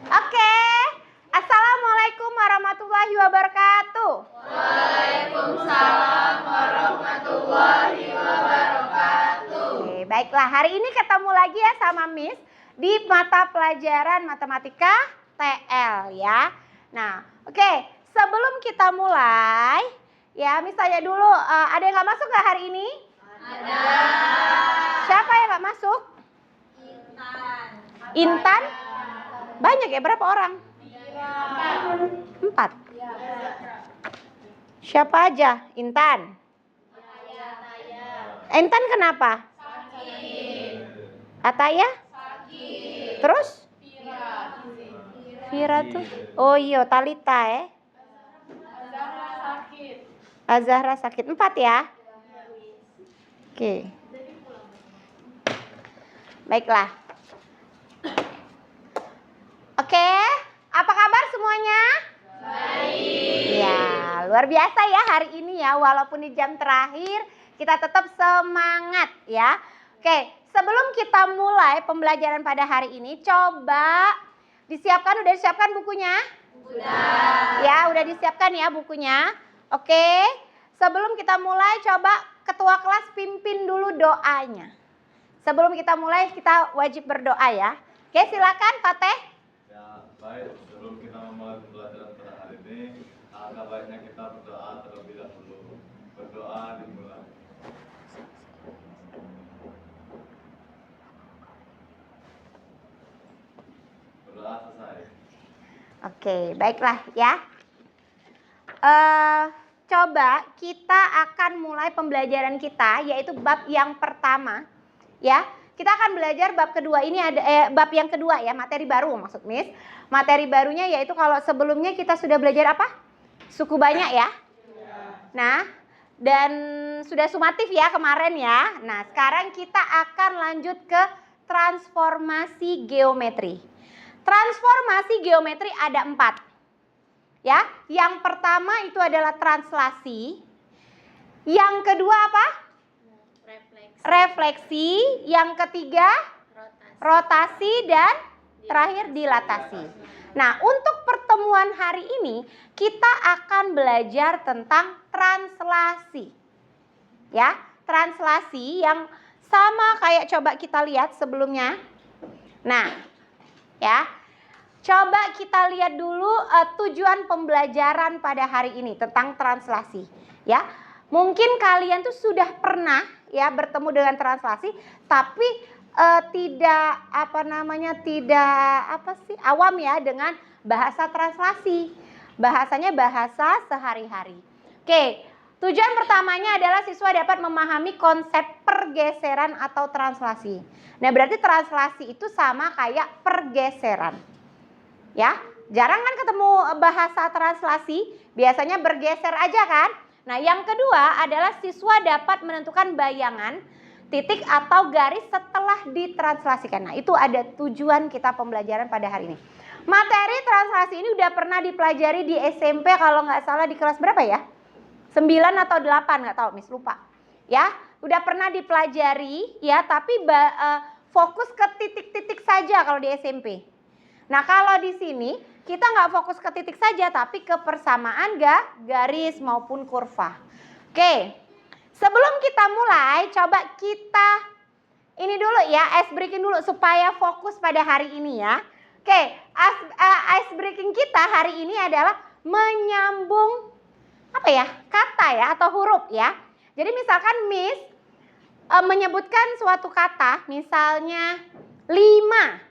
Oke. Assalamualaikum warahmatullahi wabarakatuh. Waalaikumsalam warahmatullahi wabarakatuh. Oke, baiklah, hari ini ketemu lagi ya sama Miss di mata pelajaran matematika TL ya. Nah, oke, sebelum kita mulai ya, Miss tanya dulu, ada yang nggak masuk nggak hari ini? Ada. Siapa yang nggak masuk? Intan? Banyak ya, berapa orang? 4. Siapa aja? Intan? Intan kenapa? Ataya? Terus? Vira tuh? Oh iya, Talita ya. Azahra sakit. 4 ya? Oke. Baiklah. Oke, apa kabar semuanya? Baik. Ya, luar biasa ya hari ini ya, walaupun di jam terakhir kita tetap semangat ya. Oke, sebelum kita mulai pembelajaran pada hari ini, coba udah disiapkan bukunya? Sudah. Ya, udah disiapkan ya bukunya. Oke, sebelum kita mulai coba ketua kelas pimpin dulu doanya. Sebelum kita mulai kita wajib berdoa ya. Oke, silakan Fateh. Ya, baik. Sebelum kita memulai pembelajaran pada hari ini, alangkah baiknya kita berdoa terlebih dahulu. Berdoa dimulai. Berdoa selesai. Oke, baiklah ya. Coba kita akan mulai pembelajaran kita, yaitu bab yang pertama. Ya, kita akan belajar bab kedua ini bab yang kedua ya, materi baru maksud Miss. Materi barunya yaitu kalau sebelumnya kita sudah belajar apa? Suku banyak ya. Nah, dan sudah sumatif ya kemarin ya. Nah, sekarang kita akan lanjut ke transformasi geometri. Transformasi geometri ada 4. Ya, yang pertama itu adalah translasi. Yang kedua apa? Refleksi. Yang ketiga rotasi dan terakhir dilatasi. Nah, untuk pertemuan hari ini kita akan belajar tentang translasi. Ya, translasi yang sama kayak coba kita lihat sebelumnya. Nah, ya. Coba kita lihat dulu tujuan pembelajaran pada hari ini tentang translasi, ya. Mungkin kalian tuh sudah pernah ya bertemu dengan translasi, tapi tidak awam ya dengan bahasa translasi. Bahasanya bahasa sehari-hari. Oke, tujuan pertamanya adalah siswa dapat memahami konsep pergeseran atau translasi. Nah, berarti translasi itu sama kayak pergeseran. Ya, jarang kan ketemu bahasa translasi, biasanya bergeser aja kan. Nah, yang kedua adalah siswa dapat menentukan bayangan, titik atau garis setelah ditranslasikan. Nah, itu ada tujuan kita pembelajaran pada hari ini. Materi translasi ini udah pernah dipelajari di SMP kalau nggak salah di kelas berapa ya? 9 atau 8, nggak tahu, Miss lupa. Ya, udah pernah dipelajari ya, tapi fokus ke titik-titik saja kalau di SMP. Nah, kalau di sini kita nggak fokus ke titik saja, tapi ke persamaan garis maupun kurva. Oke, sebelum kita mulai, coba kita ini dulu ya, ice breaking dulu supaya fokus pada hari ini ya. Oke, ice breaking kita hari ini adalah menyambung kata ya atau huruf ya. Jadi misalkan Miss menyebutkan suatu kata, misalnya 5.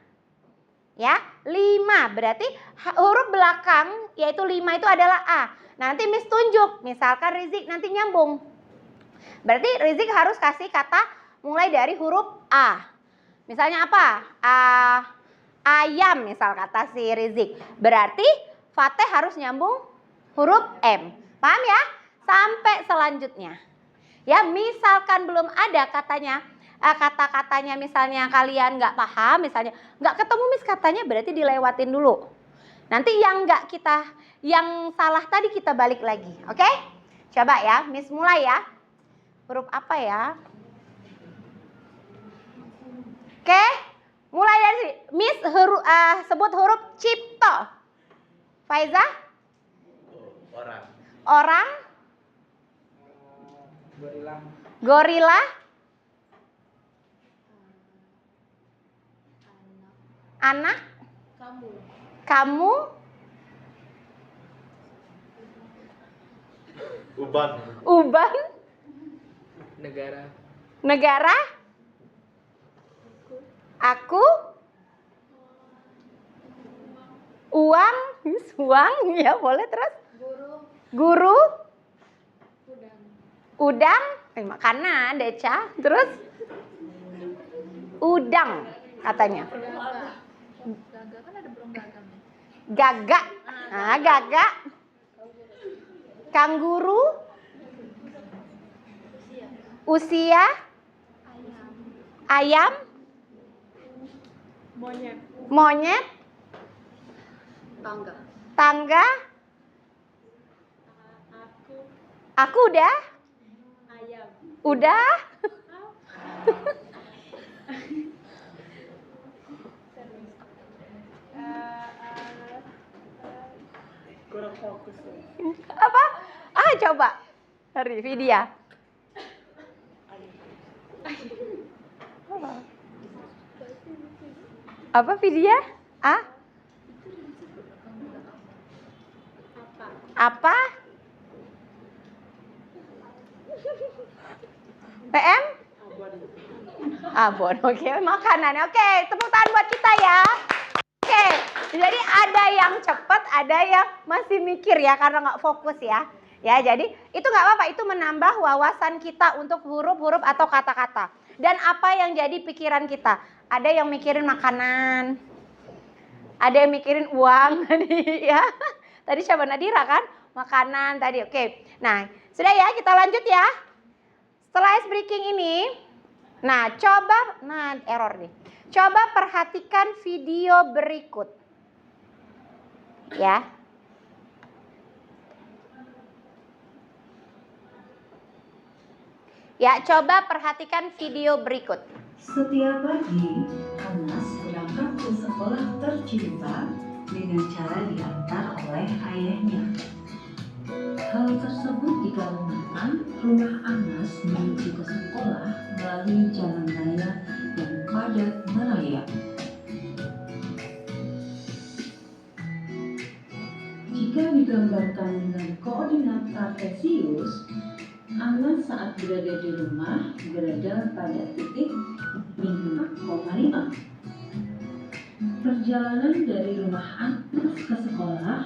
Ya, 5 berarti huruf belakang yaitu 5 itu adalah A. Nanti Miss tunjuk, misalkan Rizik nanti nyambung. Berarti Rizik harus kasih kata mulai dari huruf A. Misalnya apa? Ayam misal kata si Rizik. Berarti Fateh harus nyambung huruf M. Paham ya? Sampai selanjutnya. Ya, misalkan belum ada kata-katanya misalnya kalian nggak paham, misalnya nggak ketemu Miss katanya, berarti dilewatin dulu. Nanti yang salah tadi kita balik lagi, oke? Coba ya, Miss mulai ya. Huruf apa ya? Oke, mulai dari sini. Miss sebut huruf cipto. Faiza? Orang. Orang? Gorila. Gorila? Anak? Kamu. Kamu? Uban. Uban? Negara. Negara? Aku? Uang? Uang? Ya boleh terus. Guru. Guru? Udang. Udang? Makanan, Deca. Terus? Udang katanya. Gaga. Gaga kan ada burung gagak. Gagak. Nah, gagak. Kangguru? Usia? Ayam? Monyet. Monyet? Tangga. Tangga? Aku. Aku udah? Ayam. Udah? Kurang fokus. Apa? Coba. Hari Vidya. Apa Vidya? Apa? PM? Abon. Oke, makanan. Oke, tepuk tangan buat kita ya. Oke, jadi ada yang cepat, ada yang masih mikir ya karena nggak fokus ya. Ya, jadi itu nggak apa-apa, itu menambah wawasan kita untuk huruf-huruf atau kata-kata. Dan apa yang jadi pikiran kita? Ada yang mikirin makanan, ada yang mikirin uang tadi ya. Tadi siapa Nadira kan? Makanan tadi. Oke. Nah, sudah ya, kita lanjut ya. Setelah ice breaking ini, nah coba, error nih. Coba perhatikan video berikut. Ya. Ya, coba perhatikan video berikut. Setiap pagi, Anas berangkat ke sekolah tercinta dengan cara diantar oleh ayahnya. Hal tersebut dikarenakan rumah Anas menuju ke sekolah melalui jalan raya yang padat merayap. Jika digambarkan dengan koordinat kartesius, Anas saat berada di rumah berada pada titik -5,5. Perjalanan dari rumah Anas ke sekolah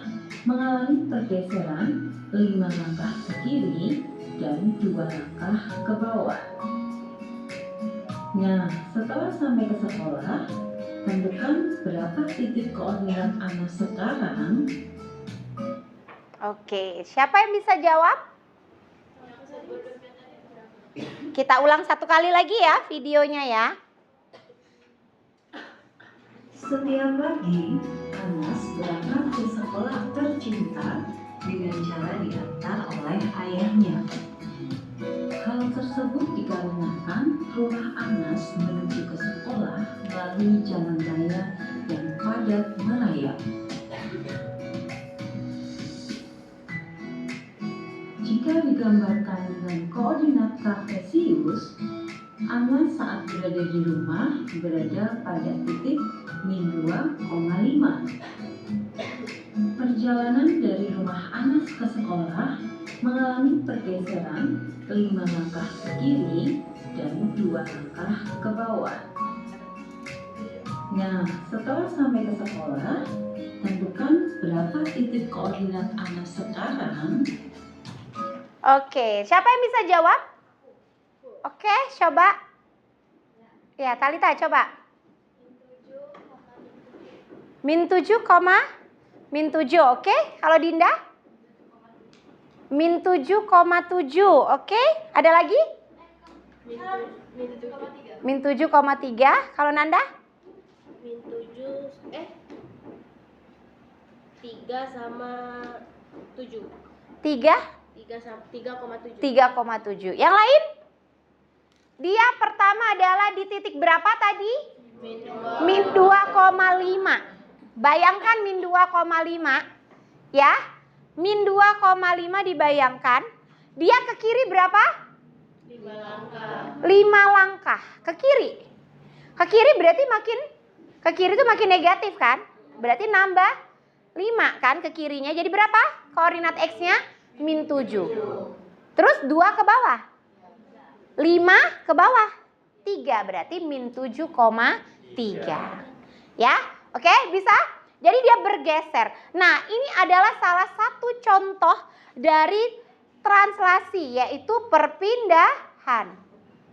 mengalami pergeseran 5 langkah ke kiri dan 2 langkah ke bawah. Nah, setelah sampai ke sekolah, tentukan berapa titik koordinat Anas sekarang. Oke, siapa yang bisa jawab? Kita ulang satu kali lagi ya videonya ya. Setiap pagi, Anas berangkat ke sekolah tercinta dengan cara diantar oleh ayahnya. Hal tersebut dikarenakan rumah Anas menuju ke sekolah melalui jalan raya yang padat merayap. Jika digambarkan dengan koordinat kartesius, Anas saat berada di rumah berada pada titik -2,5. Perjalanan dari rumah Anas ke sekolah mengalami pergeseran 5 langkah ke kiri dan 2 langkah ke bawah. Nah, setelah sampai ke sekolah, tentukan berapa titik koordinat Anas sekarang. Oke, siapa yang bisa jawab? Oke, coba. Ya, Talita coba. -7, oke. Kalau Dinda? -7,7, oke. Ada lagi? -7,3. Kalau Nanda? Tiga sama 7. 3? 3,7. 3,7. Yang lain? Dia pertama adalah di titik berapa tadi? -2,5. Bayangkan min 2,5 ya. Min 2,5 dibayangkan. Dia ke kiri berapa? 5 langkah. 5 langkah ke kiri. Ke kiri berarti makin ke kiri itu makin negatif kan? Berarti nambah 5 kan ke kirinya. Jadi berapa? Koordinat X-nya min 7. Terus 2 ke bawah. 5 ke bawah. 3 berarti min 7,3. Ya, oke, bisa? Jadi dia bergeser. Nah, ini adalah salah satu contoh dari translasi, yaitu perpindahan.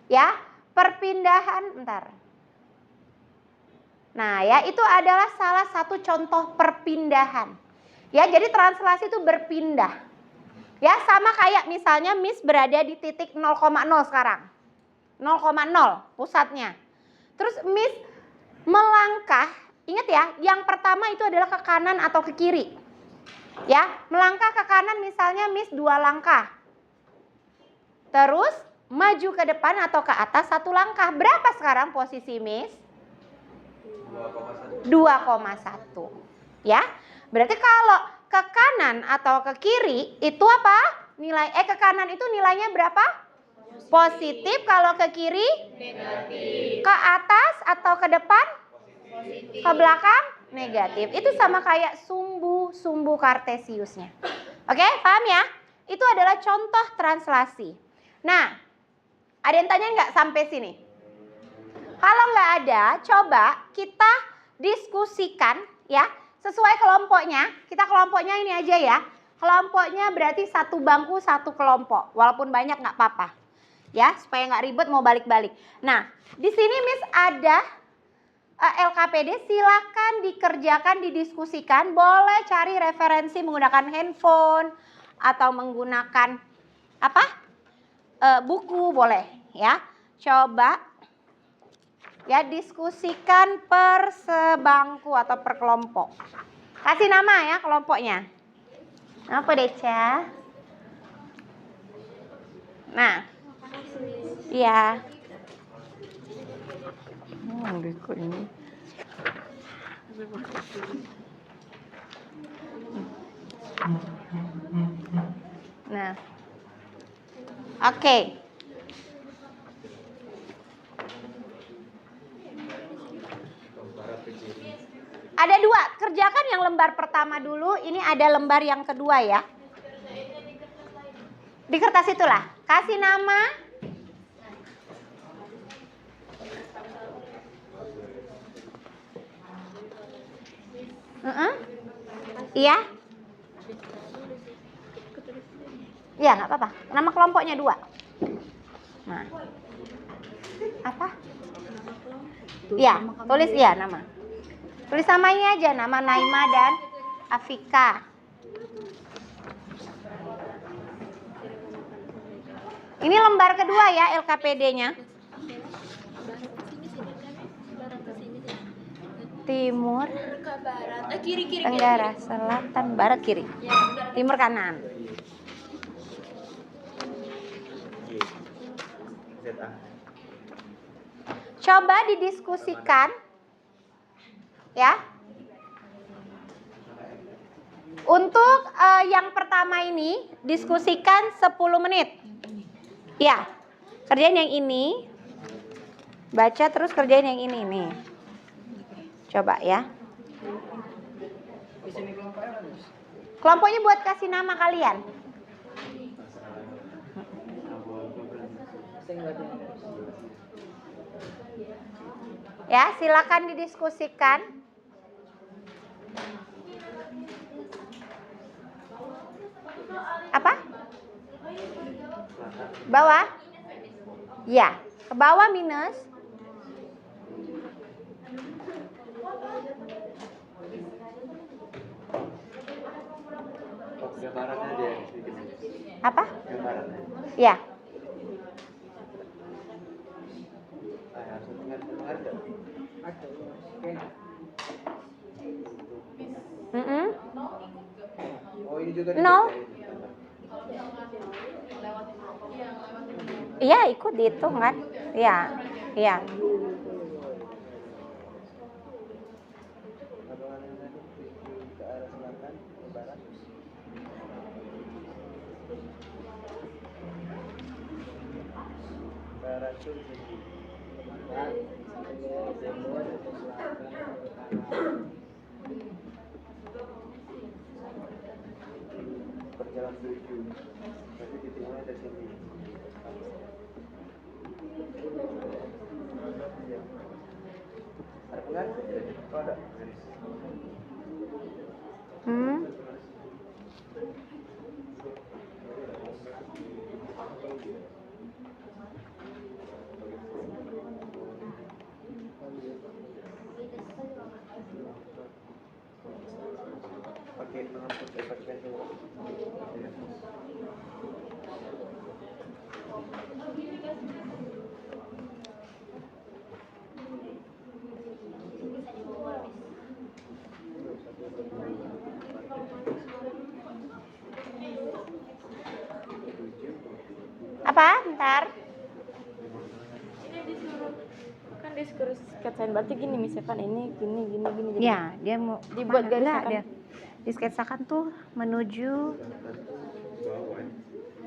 Ya, perpindahan, bentar. Nah, ya, itu adalah salah satu contoh perpindahan. Ya, jadi translasi itu berpindah. Ya, sama kayak misalnya Miss berada di titik 0,0 sekarang. 0,0 pusatnya. Terus Miss melangkah, ingat ya, yang pertama itu adalah ke kanan atau ke kiri. Ya, melangkah ke kanan misalnya Miss 2 langkah. Terus maju ke depan atau ke atas 1 langkah. Berapa sekarang posisi Miss? 2,1. Ya. Berarti kalau ke kanan atau ke kiri itu apa? Ke kanan itu nilainya berapa? Positif. Kalau ke kiri? Negatif. Ke atas atau ke depan? Positif. Ke belakang? Negatif. Itu sama kayak sumbu kartesiusnya. Oke, paham ya? Itu adalah contoh translasi. Nah, ada yang tanya nggak sampai sini? Kalau nggak ada, coba kita diskusikan ya sesuai kelompoknya. Kita kelompoknya ini aja ya. Kelompoknya berarti satu bangku satu kelompok. Walaupun banyak nggak apa-apa. Ya, supaya nggak ribet mau balik-balik. Nah, di sini Miss ada LKPD, silakan dikerjakan, didiskusikan. Boleh cari referensi menggunakan handphone atau menggunakan apa? Buku boleh ya. Coba ya diskusikan per sebangku atau per kelompok. Kasih nama ya kelompoknya. Apa Deca? Nah, iya. Ini. Nah, oke. Ada 2, kerjakan yang lembar pertama dulu. Ini ada lembar yang kedua ya. Di kertas itulah. Kasih nama. Iya. Iya, nggak apa-apa. Nama kelompoknya 2. Nah. Apa? Iya, tulis ya nama. Tulis namanya aja, nama Naima dan Afika. Ini lembar kedua ya LKPD-nya. Timur, Tenggara, Selatan, Barat, kiri. Timur kanan. Coba didiskusikan ya. Untuk yang pertama ini diskusikan 10 menit. Ya. Kerjain yang ini. Baca terus kerjain yang ini nih. Coba ya. Kelompoknya buat kasih nama kalian. Ya, silakan didiskusikan. Apa? Bawah? Ya, ke bawah minus. Apa? Ya. Oh, ini juga No. Iya, ikut dihitung kan? Iya. Iya. Perjalanan 7. Berarti titiknya ada sini. Iya. Ada penggaris? Oh, ada penggaris. Hmm. Pakai penghapus efek pensil. Apa? Bentar. Ini disuruh kan disuruh sketsain berarti gini misalkan ini gini. Jadi Ya, dia mau dibuat mana? garis Enggak, akan- dia disketsakan tuh menuju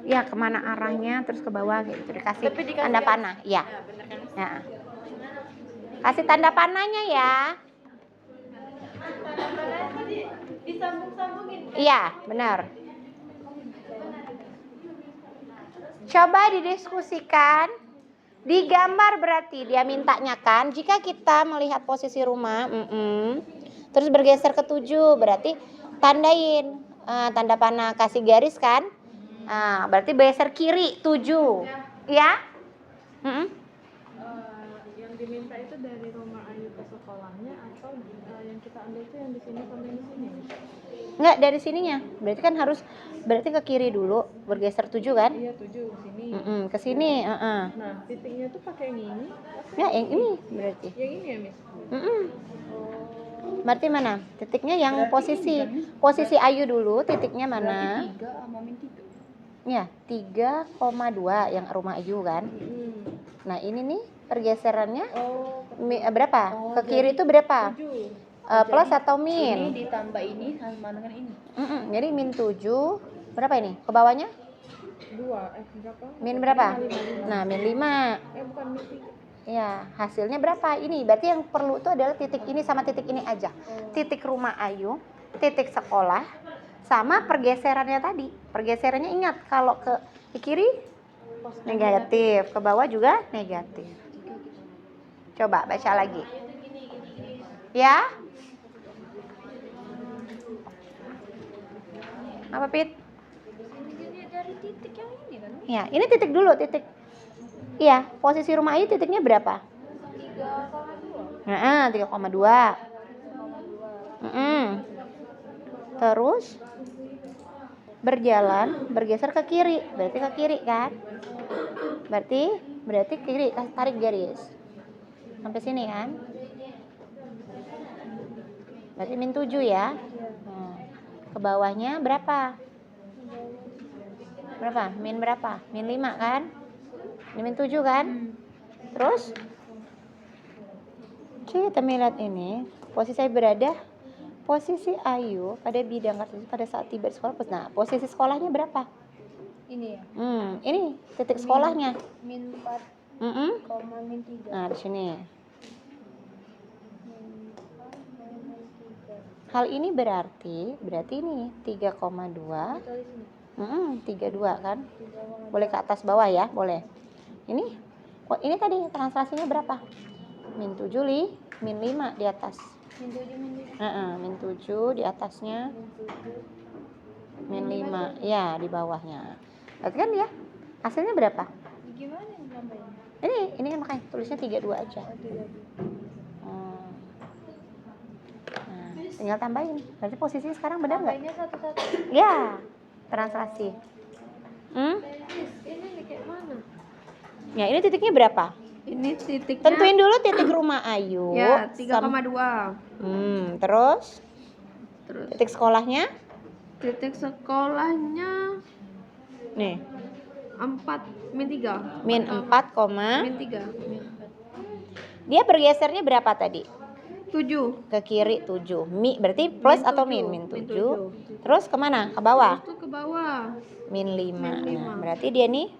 ya kemana arahnya, terus ke bawah gitu, dikasih Tapi dikasih tanda garis. panah. Ya, Nah, bener kan? ya. Kasih tanda panahnya ya. Disambung-sambungin. Iya, benar. Coba didiskusikan. Digambar berarti dia mintanya kan, jika kita melihat posisi rumah, terus bergeser ke 7, berarti tandain tanda panah, kasih garis kan. Berarti bergeser kiri 7. Ya? Yang diminta itu dari rumah Ayu ke sekolahnya atau yang kita ambil itu yang di sini sampai di sini? Enggak, dari sininya. Berarti kan harus berarti ke kiri dulu, bergeser 7 kan? Iya 7 sini. Ke sini, Nah titiknya tuh pakai yang ini. Ya, yang ini berarti. Yang ini ya Miss? Berarti mana? Titiknya yang posisi Ayu dulu, titiknya mana? 3 sama min 3. Ya, 3,2 yang rumah Ayu kan. Nah, ini nih pergeserannya Oh, berapa? Ke kiri itu berapa? 7. Plus atau Ini min? ditambah ini sama dengan ini. Jadi min 7. Berapa ini? Ke bawahnya? 2 berapa? Min berapa? 5. Nah, min 5. Bukan min 3. Ya, hasilnya berapa? Ini berarti yang perlu itu adalah titik ini sama titik ini aja. Titik rumah Ayu, titik sekolah, sama pergeserannya tadi. Pergeserannya ingat kalau ke kiri negatif, ke bawah juga negatif. Coba baca lagi. Ya? Apa, Pit? Dari titik yang ini kan? Ya, ini titik dulu, titik. Iya, posisi rumah Ayu titiknya berapa? 3,2. Nah, 3,2. Terus berjalan, bergeser ke kiri, berarti ke kiri kan? Berarti kiri, tarik garis. Sampai sini kan? Berarti min 7 ya. Ke bawahnya berapa? Berapa? Min berapa? Min 5 kan? Ini min 7 kan? Terus kita melihat ini, posisi saya berada, posisi Ayu pada bidang kartini pada saat tiba di sekolah. Nah, posisi sekolahnya berapa? Ini ya. Ini titik sekolahnya. Min 4, min 3. Nah, di sini. Min 4, min 3. Hal ini berarti ini 3,2. Kali sini. 32 kan? Boleh ke atas bawah ya, boleh. Ini tadi translasinya berapa? Min 7 min 5 di atas. Min 7, min 5. Min 7 di atasnya, min 5 ya di bawahnya. Berarti kan ya hasilnya berapa? Gimana yang namanya? Ini kan makanya tulisnya 32 aja. Nah, tinggal tambahin. Berarti posisinya sekarang benar nggak? Tambahnya satu-satu. Ya, translasi. Ini kayak mana? Ya, ini titiknya berapa? Ini titiknya. Tentuin dulu titik rumah Ayu. Ya, 3,2. Terus Terus titik sekolahnya? titik sekolahnya Nih, 4, min 3. min 4, Min 3. dia bergesernya berapa tadi? 7. Ke kiri 7. Berarti plus atau min? Min 7. Terus kemana? Ke bawah? Terus ke bawah. Min 5. Min 5. Nah, berarti dia nih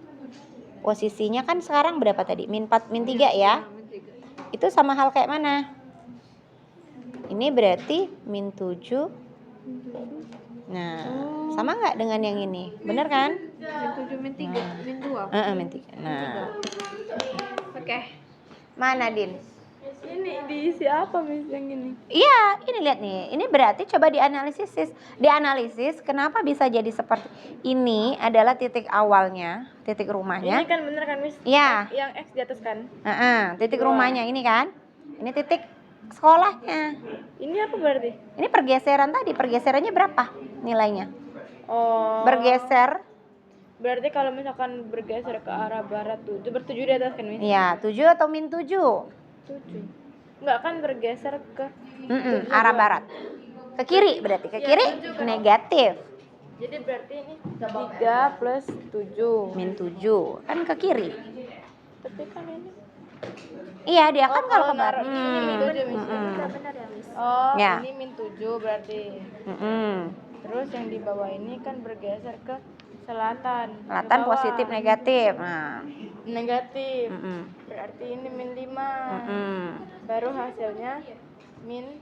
posisinya kan sekarang berapa tadi? Min 4, min 3 ya? Itu sama hal kayak mana? Ini berarti min 7. Nah, sama nggak dengan yang ini? Bener kan? Min 7, min 3, min 2. Min 3. Nah, Oke. mana Din? Ini diisi apa Miss yang ini? Iya, ini lihat nih. Ini berarti coba dianalisis kenapa bisa jadi seperti ini adalah titik awalnya, titik rumahnya. Ini kan bener kan Miss? Iya. Yang X di atas kan? Titik rumahnya ini kan. Ini titik sekolahnya. Ini apa berarti? Ini pergeseran tadi, pergeserannya berapa nilainya? Oh. Bergeser. Berarti kalau misalkan bergeser ke arah barat 7, ber-7 di atas kan Miss? Iya, 7 atau min 7? 7. Enggak kan bergeser ke Arah barat. Ke kiri berarti, ke kiri negatif. Jadi berarti ini 3 plus 7. Min 7, kan ke kiri. Tapi kan ini. Iya, dia kan kalau ke naruh barat. ini min 7 Miss. Benar ya Miss? Oh, Ya. ini min 7 berarti. Terus yang di bawah ini kan bergeser ke selatan. Selatan Ke bawah. positif negatif. Nah, Negatif. Berarti ini min 5. Baru hasilnya min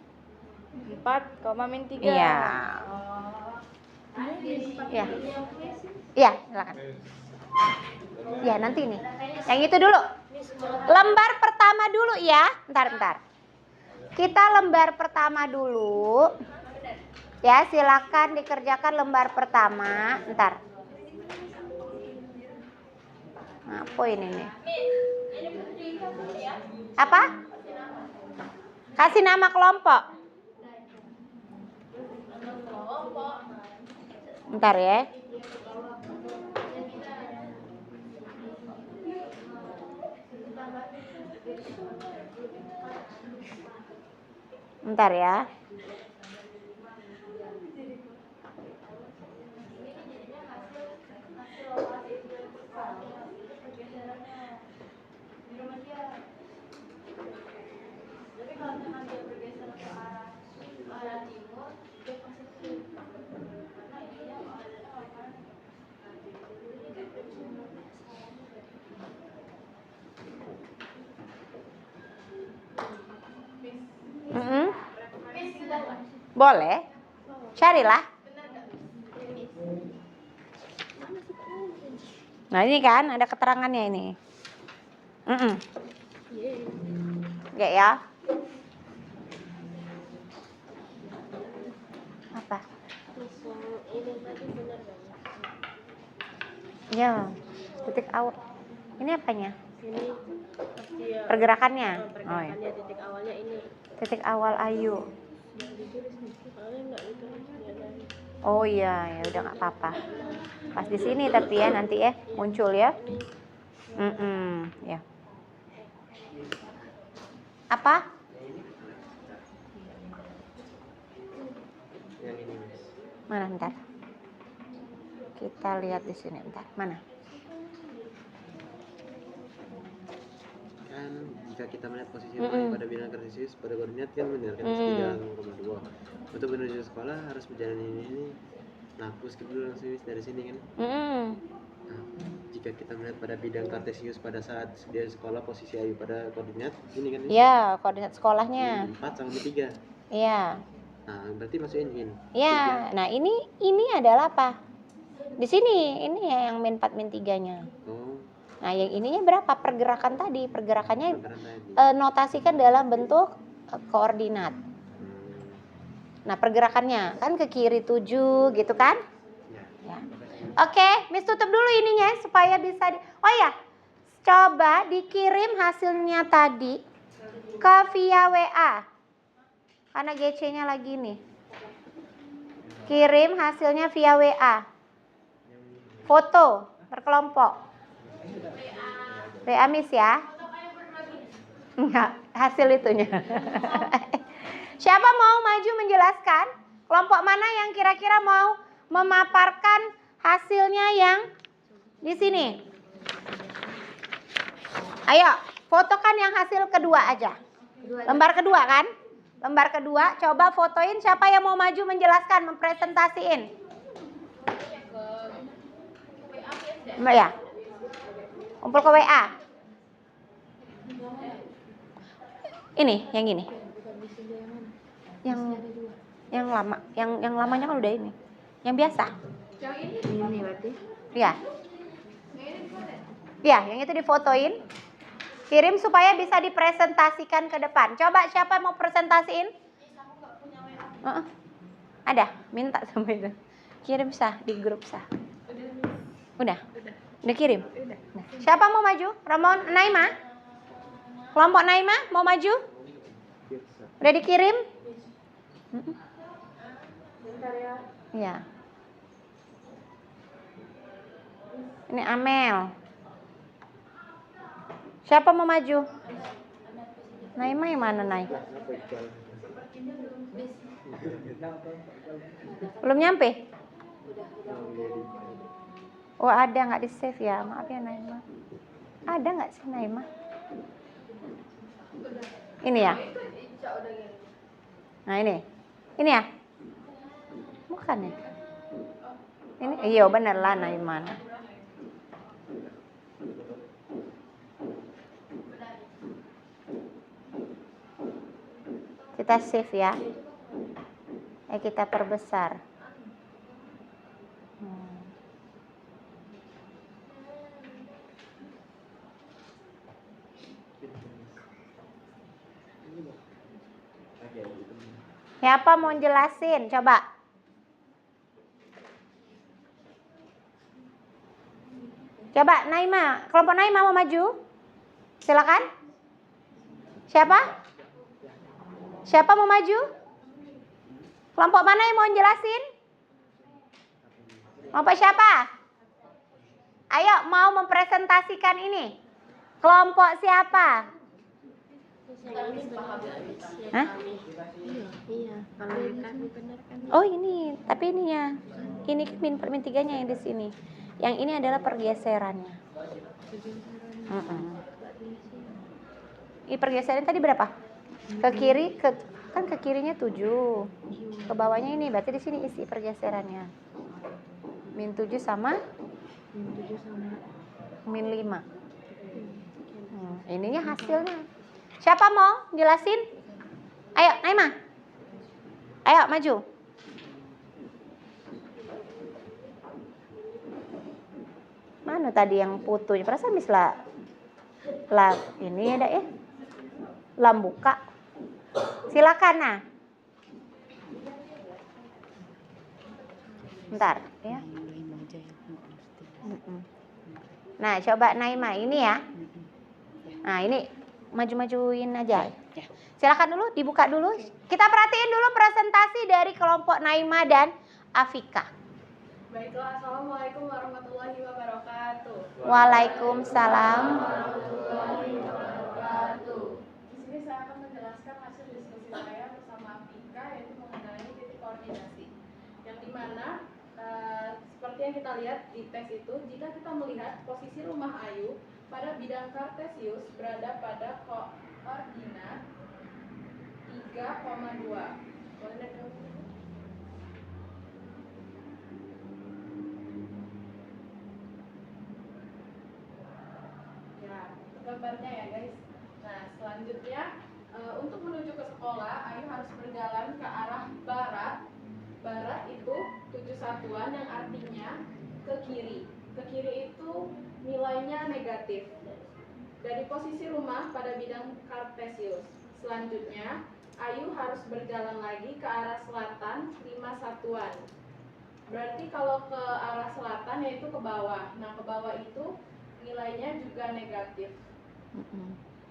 4, min 3. iya. Iya. Iya, silakan. Ya, nanti nih. Yang itu dulu. Lembar pertama dulu ya. Bentar. Kita lembar pertama dulu. Ya, silakan dikerjakan lembar pertama. Bentar. Apa ini nih? Apa? Kasih nama kelompok. Bentar ya. Bentar ya. Boleh. Carilah. Nah, ini kan ada keterangannya ini. Oke ya. Apa? Ya, titik awal. Ini apanya? Pergerakannya. Oh, ya. Titik awalnya ini. Titik awal Ayu. Oh iya, ya udah nggak apa-apa. Pas di sini tapi ya nanti ya muncul ya. Ya. Apa? Yang ini Miss. Mana bentar? Kita lihat di sini bentar. Mana? Kan jika kita melihat posisi rumah pada bidang kartesius pada koordinat kan benar kan 3,2. Untuk menuju sekolah harus berjalan ini. Nah, skip dulu langsung Miss dari sini kan. Nah, jika kita melihat pada bidang kartesius pada saat dia sekolah posisi Ayu pada koordinat ini kan. Ya, koordinat sekolahnya. 4 sama 3. Iya. Nah, berarti masukin in. Ya, nah ini adalah apa? Di sini ini ya yang min 4 min 3-nya. Oh, Nah, yang ininya berapa? Pergerakan tadi. Pergerakannya anggaran tadi. notasikan dalam bentuk koordinat. Nah, pergerakannya kan ke kiri 7 gitu kan? Ya. Ya. Oke, Miss tutup dulu ininya supaya bisa Oh ya, coba dikirim hasilnya tadi ke via WA. Karena GC-nya lagi nih. Kirim hasilnya via WA. Foto berkelompok. WA Miss ya. Enggak, hasil itunya. Siapa mau maju menjelaskan? Kelompok mana yang kira-kira mau memaparkan hasilnya yang di sini? Ayo, fotokan yang hasil kedua aja. Lembar kedua kan? Lembar kedua, coba fotoin siapa yang mau maju menjelaskan, mempresentasiin. Mbak ya? Kumpul ke WA. Ini, yang ini. Yang lama, yang lamanya kan udah ini. Yang biasa. Ini berarti. Iya. Iya, yang itu difotoin. Kirim supaya bisa dipresentasikan ke depan. Coba siapa mau presentasiin? Ada, minta sama itu. Kirim sah di grup sah. Udah kirim. Nah, siapa mau maju? Ramon, Naima? Kelompok Naima mau maju? Udah dikirim? Iya. Ini Amel. Siapa mau maju? Naima yang mana, Nay? Belum nyampe? Oh, ada nggak di save ya? Maaf ya, Naima. Ada nggak sih, Naima? Ini ya? Nah, ini. Ini ya? Bukan ya? Ini, iya bener lah, Naima. Kita save ya. Kita perbesar. Siapa mau jelasin? Coba. Coba Naima, kelompok Naima mau maju? Silakan. Siapa? Siapa mau maju? Kelompok mana yang mau jelasin? Kelompok siapa? Ayo mau mempresentasikan ini. Kelompok siapa? Hah? Iya, kalau kan benar kan. Oh ini, tapi ini ya. Ini min 3-nya yang di sini. Yang ini adalah pergeserannya. Ini pergeseran tadi berapa? Ke kiri, kan ke kirinya 7. Ke bawahnya ini, berarti di sini isi pergeserannya. Min 7 sama min 5. Ininya hasilnya. Siapa mau jelasin? Ayo, Naima. Ayo, maju. Mana tadi yang putunya? Perasaan mislah ini ada ya. Lambuka. Silakan nah. Bentar ya. Nah, coba Naima ini ya. Nah, ini maju-majuin aja. Silakan dulu, dibuka dulu. Kita perhatiin dulu presentasi dari kelompok Naima dan Afika. Baiklah, assalamualaikum warahmatullahi wabarakatuh. Waalaikumsalam. Di sini saya akan menjelaskan hasil diskusi saya bersama Afika, yaitu mengenai titik koordinasi. Yang dimana seperti yang kita lihat di tes itu, jika kita melihat posisi rumah Ayu pada bidang kartesius berada pada koordinat 3,2. Boleh lihat dulu? Ya, itu gambarnya ya guys. Nah, selanjutnya untuk menuju ke sekolah, Ayu harus berjalan ke arah barat. Barat itu 7 satuan yang artinya ke kiri. Ke kiri itu nilainya negatif. Dari posisi rumah pada bidang kartesius. Selanjutnya, Ayu harus berjalan lagi ke arah selatan 5 satuan. Berarti kalau ke arah selatan yaitu ke bawah. Nah, ke bawah itu nilainya juga negatif.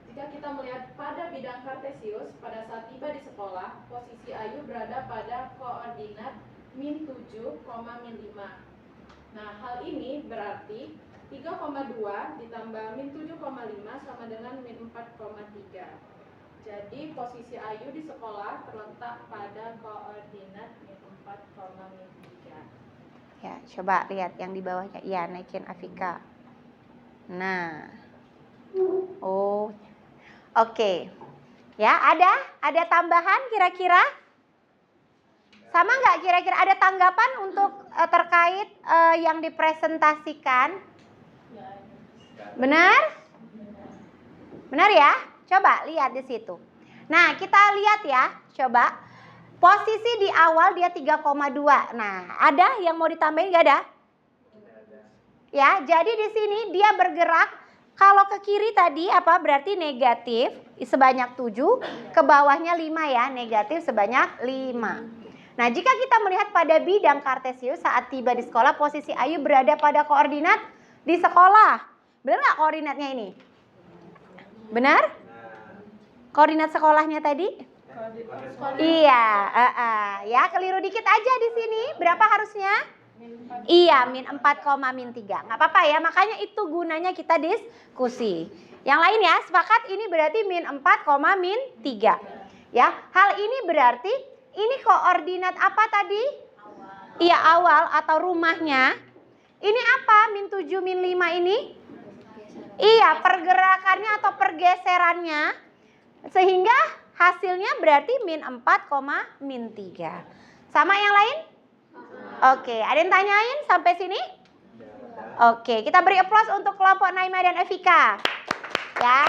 Jika kita melihat pada bidang kartesius, pada saat tiba di sekolah, posisi Ayu berada pada koordinat min 7, min 5. Nah, hal ini berarti 3,2 ditambah min 7,5 sama dengan min 4,3. Jadi posisi Ayu di sekolah terletak pada koordinat min 4, min 3. Ya, coba lihat yang di bawahnya. Iya, naikin Afika. Nah. Oh. Oke. Ya, ada tambahan kira-kira? Sama nggak kira-kira? Ada tanggapan untuk terkait yang dipresentasikan? Benar? Benar ya? Coba lihat di situ. Nah, kita lihat ya, coba. Posisi di awal dia 3,2. Nah, ada yang mau ditambahin nggak ada? Ya, jadi di sini dia bergerak. Kalau ke kiri tadi apa berarti negatif sebanyak 7, ke bawahnya 5 ya, negatif sebanyak 5. Nah, jika kita melihat pada bidang kartesius saat tiba di sekolah, posisi Ayu berada pada koordinat di sekolah. Benar nggak koordinatnya ini? Benar? Koordinat sekolahnya tadi? Iya, ya keliru dikit aja di sini. Berapa harusnya? Iya, min 4, min 3. Nggak apa-apa ya, makanya itu gunanya kita diskusi. Yang lain ya, sepakat ini berarti min 4, min 3. Ya, hal ini berarti ini koordinat apa tadi? Iya, awal atau rumahnya. Ini apa? Min 7, min 5 ini? Iya, pergerakannya atau pergeserannya. Sehingga hasilnya berarti min 4, min 3. Sama yang lain? Oke, ada yang tanyain sampai sini? Oke, kita beri applause untuk kelompok Naima dan Evika. Ya.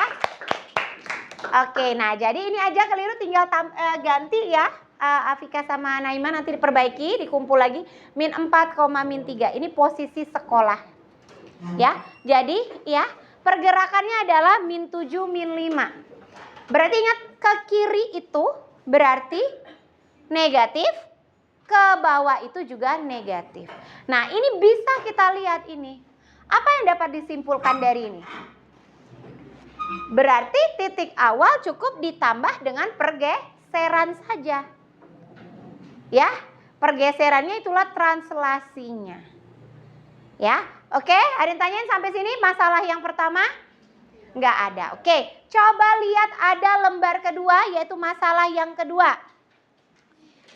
Oke, nah jadi ini aja keliru, tinggal ganti ya. Afika sama Naima nanti diperbaiki, dikumpul lagi. Min 4, min 3. Ini posisi sekolah. Ya, jadi ya pergerakannya adalah min 7, min 5. Berarti ingat ke kiri itu berarti negatif, ke bawah itu juga negatif. Nah, ini bisa kita lihat ini. Apa yang dapat disimpulkan dari ini? Berarti titik awal cukup ditambah dengan pergeseran saja. Ya, pergeserannya itulah translasinya. Ya, oke, ada yang tanyain sampai sini masalah yang pertama? Nggak ada. Oke, coba lihat ada lembar kedua yaitu masalah yang kedua.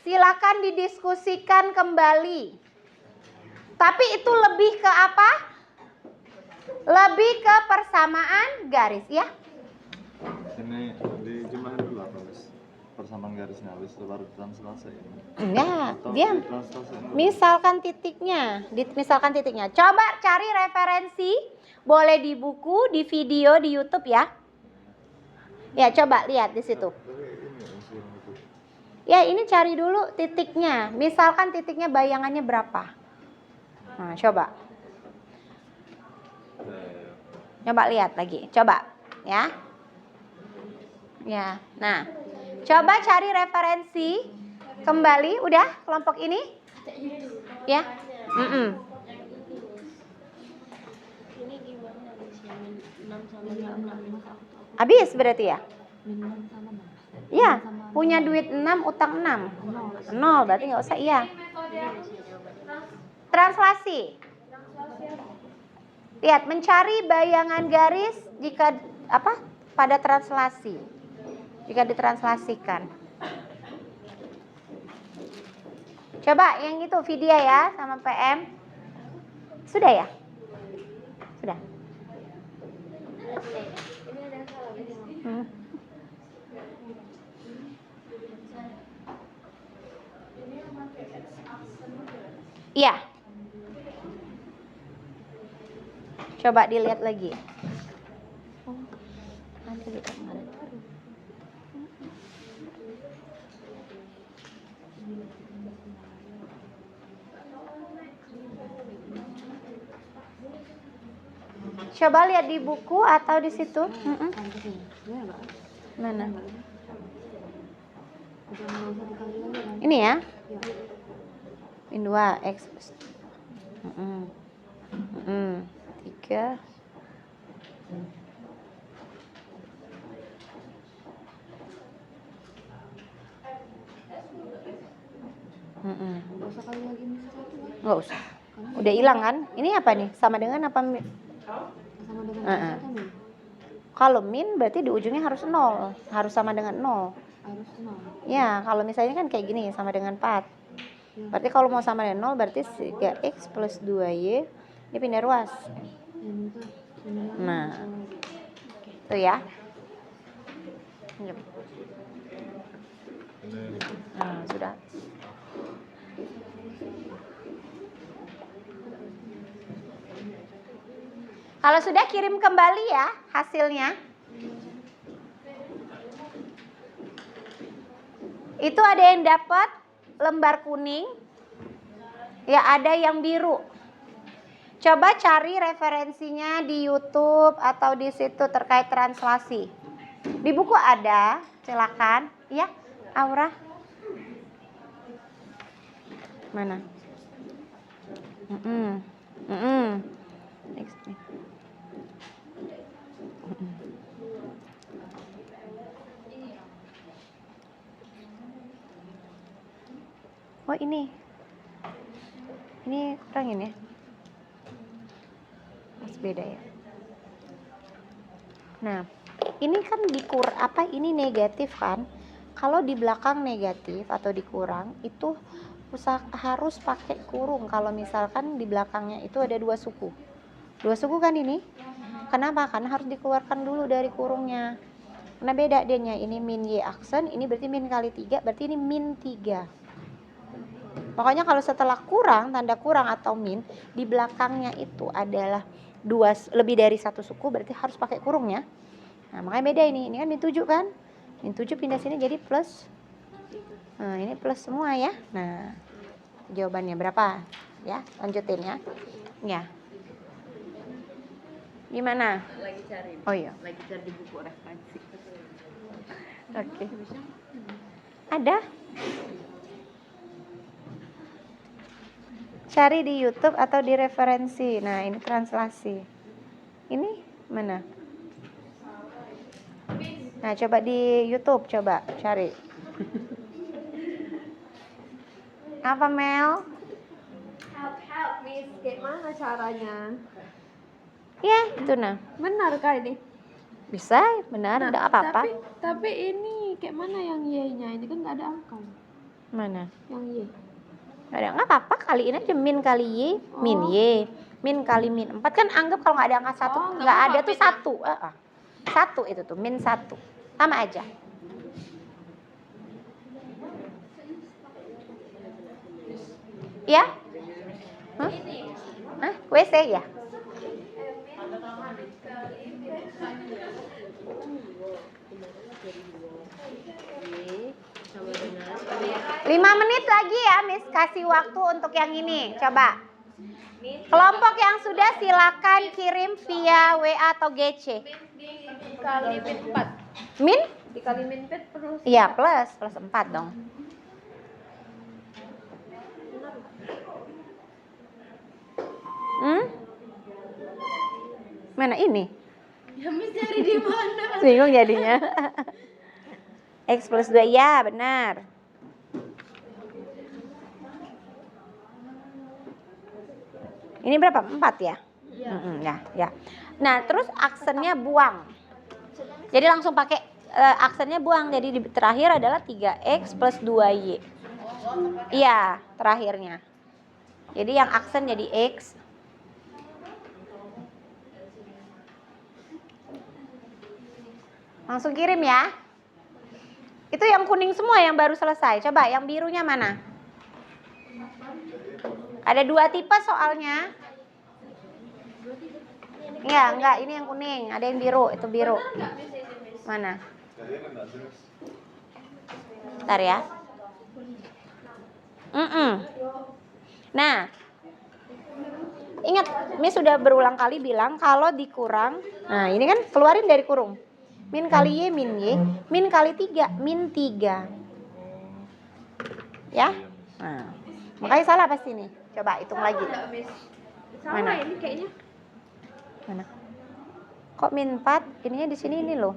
Silakan didiskusikan kembali. Tapi itu lebih ke apa? Lebih ke persamaan garis ya. Ini dijemahin dulu apa Mas? Persamaan garisnya habis itu baru translasi ini. Enggak, Atau dia ditranslasi dulu? misalkan titiknya. Coba cari referensi, boleh di buku, di video, di YouTube ya. Ya, coba lihat di situ. Ya, ini cari dulu titiknya. Misalkan titiknya bayangannya berapa? Nah, coba. Coba lihat lagi. Coba, ya. Ya. Nah, coba cari referensi kembali. Udah kelompok ini? Ya. Habis berarti ya? Iya, punya duit 6, utang 6. 0, berarti nggak usah, iya. Translasi. Lihat, mencari bayangan garis jika apa? Pada translasi. Jika ditranslasikan. Coba yang itu video ya sama PM. Sudah ya? Sudah. Iya. Coba dilihat lagi. Coba lihat di buku atau di situ. Mana? Ini ya. Min 2 X 3. Nggak usah. Udah hilang kan? Ini apa nih? Sama dengan apa? Sama dengan Kalau min berarti di ujungnya harus 0. Harus sama dengan 0. harus 0. Ya, kalau misalnya kan kayak gini sama dengan 4. Berarti kalau mau sama dengan 0 berarti 3x plus 2y. Ini pindah ruas. Nah, itu ya. Pinjam. Ini Nah, sudah. Kalau sudah kirim kembali ya hasilnya. Itu ada yang dapat lembar kuning. Ya, ada yang biru. Coba cari referensinya di YouTube atau di situ terkait translasi. Di buku ada, silakan. Ya, Aura. Mana? Next. Oh ini kurang ini ya. Mas beda ya. Nah, ini kan ini negatif kan? Kalau di belakang negatif atau dikurang itu harus pakai kurung. Kalau misalkan di belakangnya itu ada 2 suku. 2 suku kan ini? Kenapa? Karena harus dikeluarkan dulu dari kurungnya. Karena beda dianya. Ini min y aksen, ini berarti min kali 3, berarti ini min 3. Pokoknya kalau setelah kurang, tanda kurang atau min, di belakangnya itu adalah lebih dari 1 suku, berarti harus pakai kurungnya. Nah, makanya beda ini. Ini kan min 7 kan? Min 7 pindah sini jadi plus. Nah, ini plus semua ya. Nah, jawabannya berapa? Ya, lanjutin ya. Ya. Gimana? Lagi cari. Oh iya. Lagi cari di buku referensi. Oke. Ada? Cari di YouTube atau di referensi. Nah, ini translasi. Ini mana? Nah, coba di YouTube, coba cari. Apa, Mel? Help, Miss. Gimana caranya? Ya, itu nah. Benar kah ini? Bisa, benar, enggak apa-apa. Tapi ini kayak mana yang Y-nya? Ini kan nggak ada angka. Mana? Yang Y. Nggak apa-apa, kaliin aja min kali Y, min Y. Min kali min 4 kan anggap kalau nggak ada angka 1, nggak ada tuh 1. 1 itu tuh, min 1. Sama aja. Ya? Hah? WC ya? Sama dengan 5 menit lagi ya, Miss. Kasih waktu untuk yang ini. Coba. Kelompok yang sudah silakan kirim via WA atau GC. dikali min 4. Min? Dikali min 4 terus. Iya, plus 4 dong. Mana ini? Ya Miss cari di mana? Bingung jadinya. X plus 2, ya benar. Ini berapa? 4 ya? Ya. Nah, terus aksennya buang. Jadi langsung pakai aksennya buang. Jadi di terakhir adalah 3X plus 2Y. Iya, terakhirnya. Jadi yang aksen jadi X. Langsung kirim ya. Itu yang kuning semua yang baru selesai. Coba yang birunya mana? Ada 2 tipe soalnya. Iya, enggak, ini yang kuning. Ada yang biru, itu biru. Mana? Bentar ya. Nah, ingat, Miss sudah berulang kali bilang kalau dikurang. Nah, ini kan keluarin dari kurung. Min kali Y, min Y. Min kali 3, min 3. Ya? Nah, makanya salah pasti nih. Coba hitung lagi. Sama ini kayaknya. Mana? Kok min 4? Ininya di sini ini loh.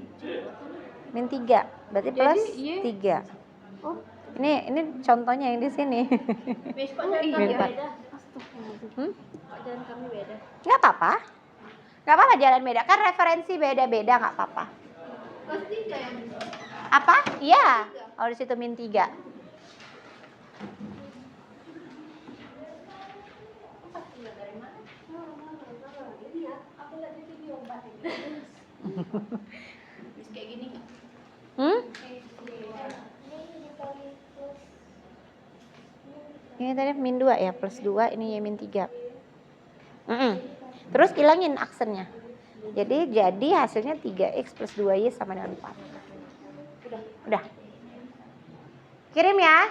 Min 3. Berarti plus 3. Oh. Ini contohnya yang di sini. Miss, kok jalan kami beda? Astagfirullahaladzim. Kok jalan kami beda? Nggak apa-apa. Nggak apa-apa jalan beda. Kan referensi beda-beda nggak apa-apa. Plus 3 ya Miss? Apa? Iya. Oh, di situ min 3. Miss kayak gini. Ini tadi min 2 ya, plus 2, ini Y min 3. Terus hilangin aksennya. Jadi hasilnya 3X plus 2Y sama dengan 4. Udah. Kirim ya.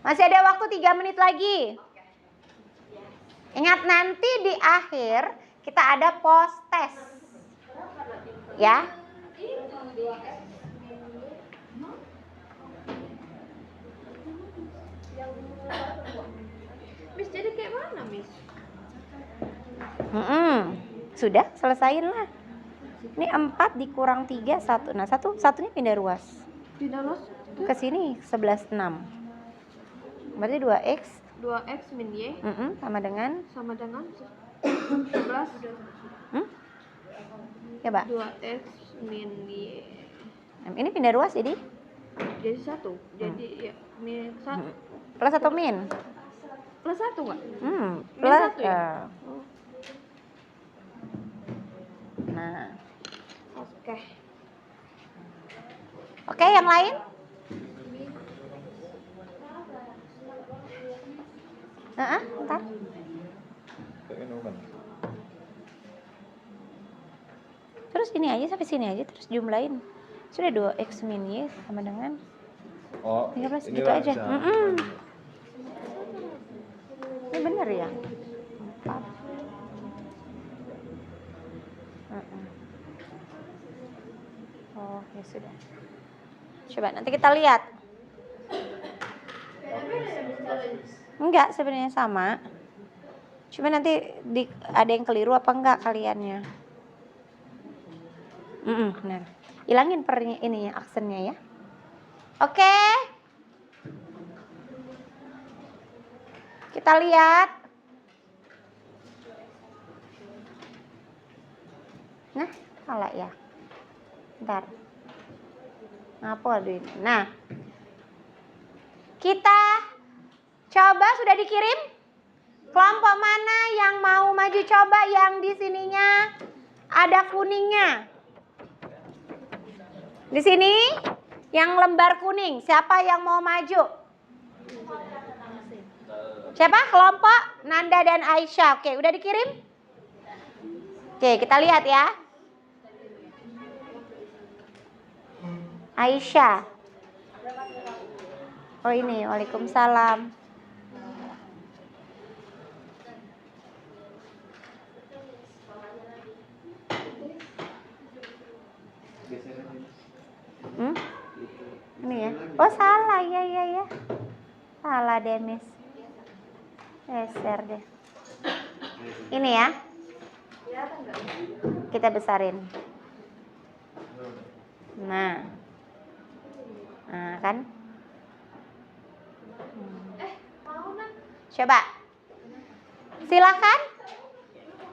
Masih ada waktu 3 menit lagi. Ingat nanti di akhir kita ada post test. Ya. Miss, jadi kayak mana, Miss? Sudah, selesain lah. Ini 4 dikurang 3, 1. Nah, satunya pindah ruas. Pindah los Ke sini 11,6. Berarti 2X 2x min y sama dengan sama dengan 11. ya, Mbak. 2x min y Ini pindah ruas jadi jadi 1. Jadi ya min 1 plus atau min? plus 1 enggak? Plus. satu ya? Nah. Oke. Oke, yang lain? Ntar. Terus ini aja sampai sini aja, terus jumlahin. Sudah 2X min Y sama dengan 13 gitu aja. Ini bener ya? 4. Oh, ya sudah. Coba nanti kita lihat. Enggak, sebenarnya sama. Cuma nanti ada yang keliru apa enggak kaliannya. Benar. Hilangin ininya, aksennya ya. Oke. Kita lihat. Nah, salah ya. Bentar. Ngapa aduh ini? Nah. Kita coba, sudah dikirim? Kelompok mana yang mau maju, coba yang di sininya ada kuningnya. Di sini yang lembar kuning, siapa yang mau maju? Siapa? Kelompok Nanda dan Aisyah. Oke, udah dikirim? Oke, kita lihat ya. Aisyah. Oh ini, waalaikumsalam. Ini ya. Oh salah, ya. Salah deh, Miss. Geser deh. Ini ya. Kita besarin. Nah kan. Coba. Silakan.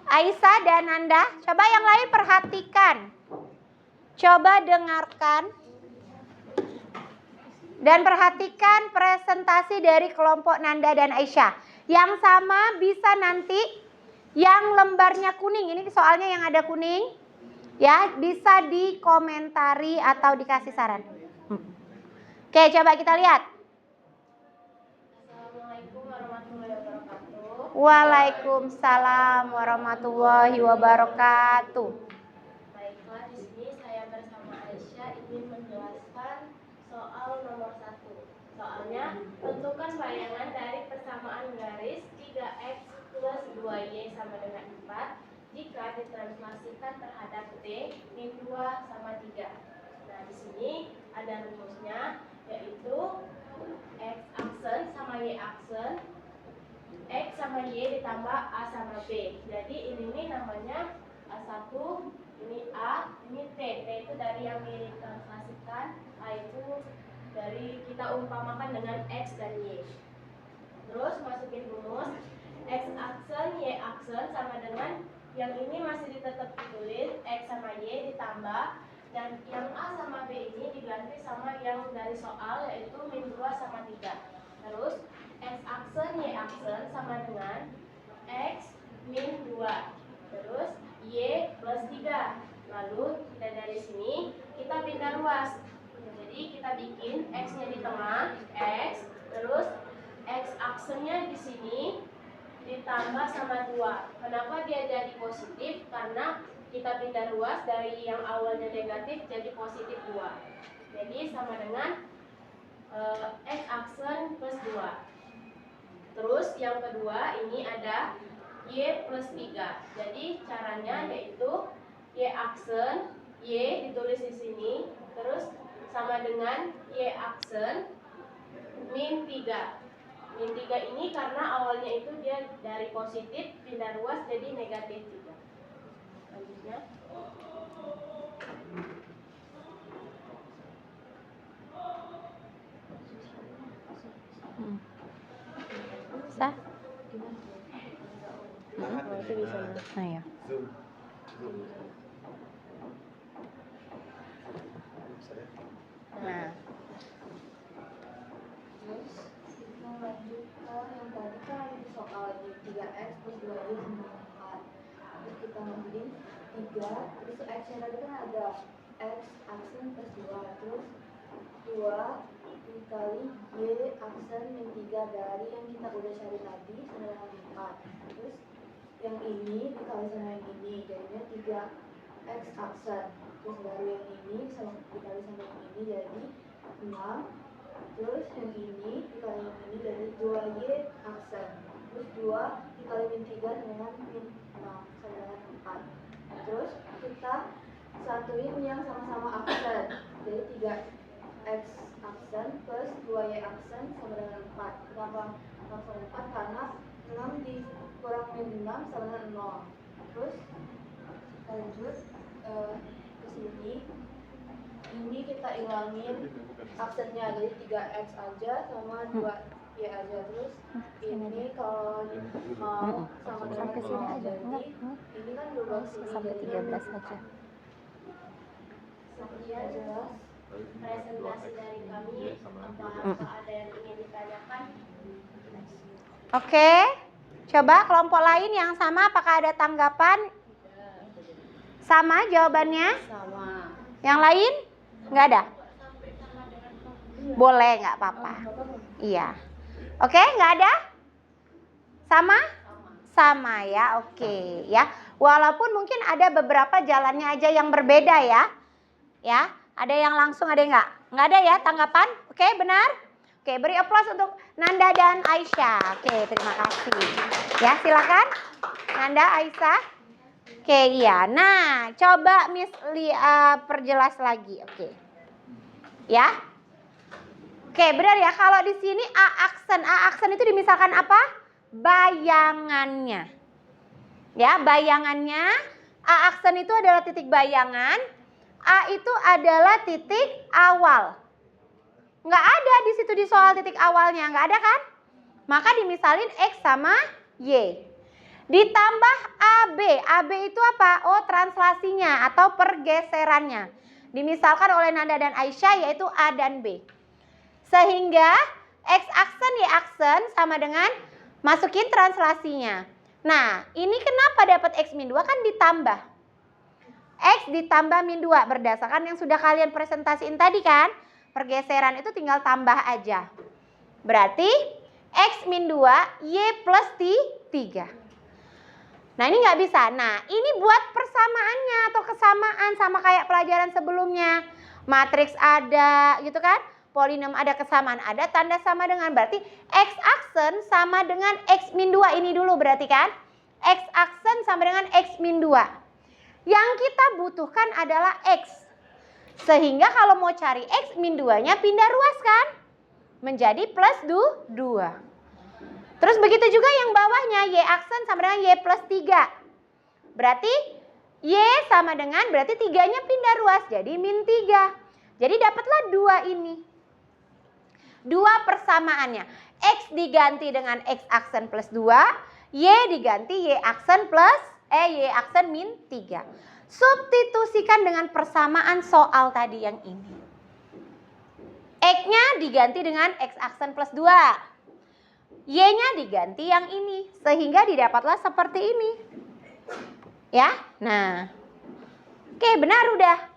Aisyah dan Nanda. Coba yang lain perhatikan. Coba dengarkan. Dan perhatikan presentasi dari kelompok Nanda dan Aisyah. Yang sama bisa nanti yang lembarnya kuning. Ini soalnya yang ada kuning. Ya, bisa dikomentari atau dikasih saran. Oke, coba kita lihat. Assalamualaikum warahmatullahi wabarakatuh. Waalaikumsalam warahmatullahi wabarakatuh. Baiklah, di sini saya bersama Aisyah ingin menjelaskan soal nomor 1. Soalnya, tentukan bayangan dari persamaan garis 3x plus 2y sama dengan 4 jika ditranslasikan terhadap D min 2 sama 3. Nah, di sini ada rumusnya, yaitu X aksen sama Y aksen, X sama Y ditambah A sama B. Jadi ini namanya A1, ini A, ini T. T itu dari yang ditranslasikan, A itu dari kita umpamakan dengan X dan Y. Terus masukin rumus, X aksen, Y aksen sama dengan yang ini masih tetap ditulis X sama Y ditambah, dan yang A sama B ini diganti sama yang dari soal, yaitu min 2 sama 3. Terus X aksen Y aksen sama dengan X min 2. Terus Y plus 3. Lalu kita dari sini kita pindah ruas. Jadi kita bikin X nya di tengah X, terus ditambah sama 2. Kenapa dia jadi positif? Karena kita pindah ruas dari yang awalnya negatif jadi positif 2. Jadi sama dengan X aksen plus 2. Terus yang kedua ini ada Y plus 3. Jadi caranya yaitu Y aksen, Y ditulis di sini, terus sama dengan Y aksen min 3. Min 3 ini karena awalnya itu dia dari positif pindah ruas jadi negatif 3. Selanjutnya Bisa? Oh, Itu bisa. Nah, ya. Zoom. Zoom. Nah, Terus kita lanjut ke yang tadi kan ada di soal di 3x plus 2y sama 4. Terus kita ngambilin 3, terus x yang tadi kan ada x aksen plus 2, terus 2 dikali y aksen min 3 dari yang kita udah cari tadi sama dengan 4. Terus yang ini dikali sama yang ini jadinya 3x aksen. Terus baru yang ini sama dikali sama yang ini jadi 6. Terus yang ini dikali yang ini jadi 2y aksen. Terus 2 dikali min 3 dengan min 6 sama dengan 4. Terus kita satuin yang sama-sama aksen. Jadi 3x aksen plus 2y aksen sama dengan 4. Kenapa langsung 4? Karena 6 dikurang min 6 sama dengan 0. Terus lanjut ke sini. Ini kita ilangin aksennya, jadi 3x aja sama 2y aja. Terus ini kalau mau sama dengan sampai sini aja. jadi Enggak. ini kan berubah sini Sampai jadinya 13 aja. sekian Iya, presentasi dari kami. Apa ada yang ingin ditanyakan? Oke. Coba kelompok lain yang sama apakah ada tanggapan? Sama jawabannya? sama. Yang lain? Nggak ada? Boleh, nggak apa-apa. Iya. Oke, nggak ada? Sama? Sama ya, oke ya. Walaupun mungkin ada beberapa jalannya aja yang berbeda ya. Ya, ada yang langsung, ada yang nggak. Nggak ada ya tanggapan? Oke, benar? Oke, beri aplaus untuk Nanda dan Aisyah. Oke, terima kasih. Ya, silakan. Nanda, Aisyah. Oke, iya. Nah, coba Miss perjelas lagi. Oke. Ya. Oke, benar ya. Kalau di sini A aksen itu dimisalkan apa? Bayangannya. Ya, bayangannya. A aksen itu adalah titik bayangan. A itu adalah titik awal. Nggak ada di situ di soal titik awalnya. Nggak ada kan? Maka dimisalin X sama Y. Ditambah AB. AB itu apa? Oh, translasinya atau pergeserannya. Dimisalkan oleh Nanda dan Aisyah yaitu A dan B. Sehingga X aksen Y aksen sama dengan masukin translasinya. Nah, ini kenapa dapat X min 2 kan ditambah. X ditambah min 2 berdasarkan yang sudah kalian presentasiin tadi kan. Pergeseran itu tinggal tambah aja. Berarti X min 2 Y plus 3. Nah, ini nggak bisa. Nah, ini buat persamaannya atau kesamaan sama kayak pelajaran sebelumnya. Matriks ada gitu kan. Polinom ada, kesamaan ada, tanda sama dengan. Berarti X aksen sama dengan X min 2 ini dulu berarti kan. X aksen sama dengan X min 2. Yang kita butuhkan adalah X. Sehingga kalau mau cari X min 2-nya pindah ruas kan. Menjadi plus 2. Terus begitu juga yang bawahnya Y aksen sama dengan Y plus 3. Berarti Y sama dengan berarti 3-nya pindah ruas jadi min 3. Jadi dapatlah 2 ini. 2 persamaannya. X diganti dengan X aksen plus 2. Y diganti Y aksen plus Y aksen min 3. Substitusikan dengan persamaan soal tadi yang ini. X-nya diganti dengan X aksen plus 2. Y-nya diganti yang ini. Sehingga didapatlah seperti ini. Ya, nah. Oke, benar udah.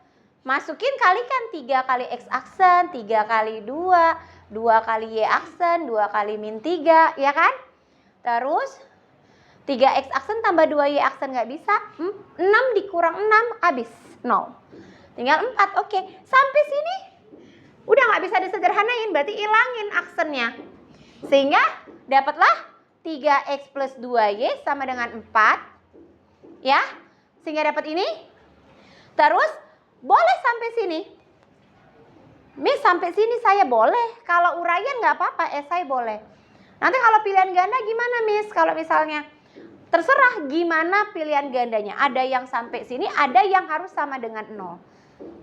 Masukin kalikan 3 kali X aksen, 3 kali 2, 2 kali Y aksen, 2 kali min 3, ya kan? Terus 3X aksen tambah 2Y aksen nggak bisa. 6 dikurang 6 habis 0. Tinggal 4. Oke. Sampai sini udah nggak bisa disederhanain, berarti ilangin aksennya. Sehingga dapatlah 3X plus 2Y sama dengan 4. Ya. Sehingga dapat ini. Terus boleh sampai sini. Miss sampai sini saya boleh. Kalau uraian nggak apa-apa, esai boleh. Nanti kalau pilihan ganda gimana Miss? Kalau misalnya terserah gimana pilihan gandanya. Ada yang sampai sini, ada yang harus sama dengan 0.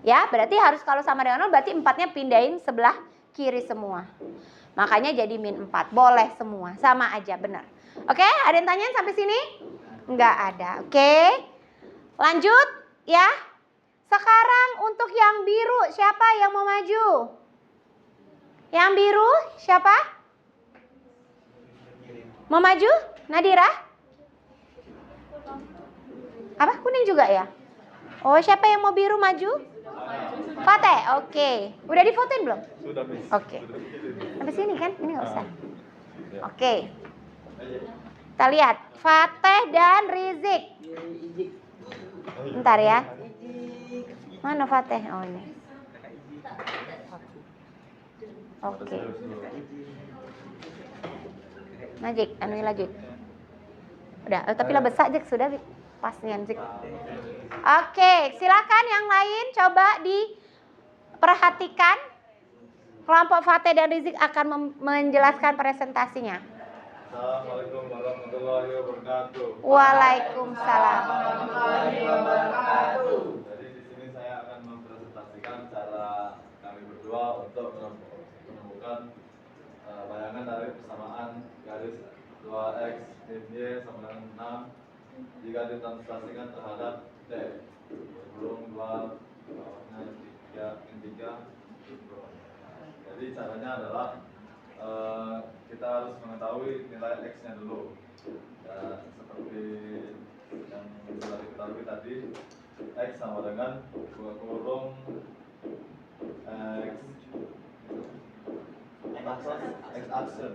Ya, berarti harus kalau sama dengan 0 berarti 4-nya pindahin sebelah kiri semua. Makanya jadi -4. Boleh semua, sama aja, benar. Oke, ada yang tanyain sampai sini? Enggak ada. Oke. Lanjut ya. Sekarang untuk yang biru, siapa yang mau maju? Yang biru siapa? Mau maju? Nadira? Apa? Kuning juga ya? Oh, siapa yang mau biru maju? Fateh, oke. Udah difotoin belum? Sudah, Miss. Oke. Sampai sini kan? Ini nggak usah. Oke. Kita lihat. Fateh dan Rizik. Bentar ya. Mana Fateh? Oh ini. Oke. Najik, anu lagi. Udah, tapi lah besar Jik sudah pas nih Jik. Oke, silakan yang lain coba diperhatikan. Kelompok Fateh dan Rizik akan menjelaskan presentasinya. Assalamualaikum warahmatullahi wabarakatuh. Waalaikumsalam. Jadi di sini saya akan mempresentasikan cara kami berdua untuk menemukan bayangan dari persamaan garis 2x min y sama dengan 6 jika ditranslasikan terhadap t kurung 2 bawahnya 3 min 3. Jadi caranya adalah kita harus mengetahui nilai x-nya dulu. Ya, seperti yang sudah diketahui tadi, x sama dengan 2 kurung x aksen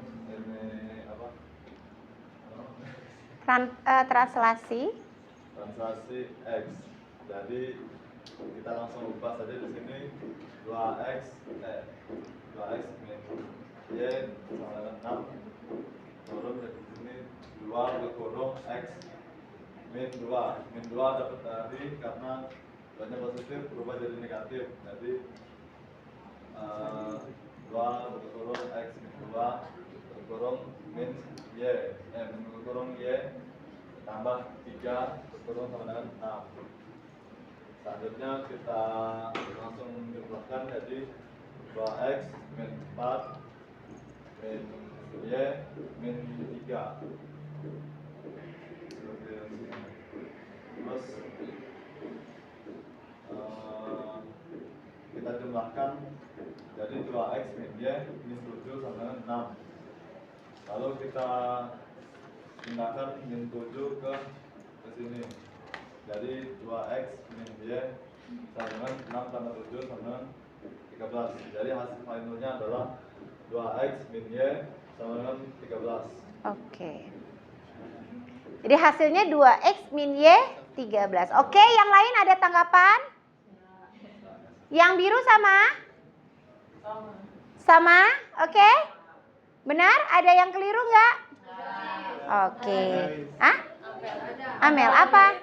ini apa? Translasi x. Jadi kita langsung ubah saja di sini 2x min y sama dengan 6 kurung jadi di sini 2 kurung x min 2 dapat dari karena banyak positif berubah jadi negatif, jadi 2 kurung x min 2 kurung min y tambah 3 kurung sama dengan 6. Selanjutnya kita langsung jumlahkan jadi 2x min 4 min y min 3. Terus kita jumlahkan jadi 2x min y min 7 sama dengan 6. Lalu kita pindahkan min 7 ke sini. Jadi 2x min y sama dengan 6 tambah 7 sama dengan 13. Jadi hasil finalnya adalah 2x min y sama dengan 13. Oke. Jadi hasilnya 2x min y 13. Oke, yang lain ada tanggapan? Yang biru sama? Sama? Oke. Benar? Ada yang keliru nggak? Oke. Hah? Amel, apa?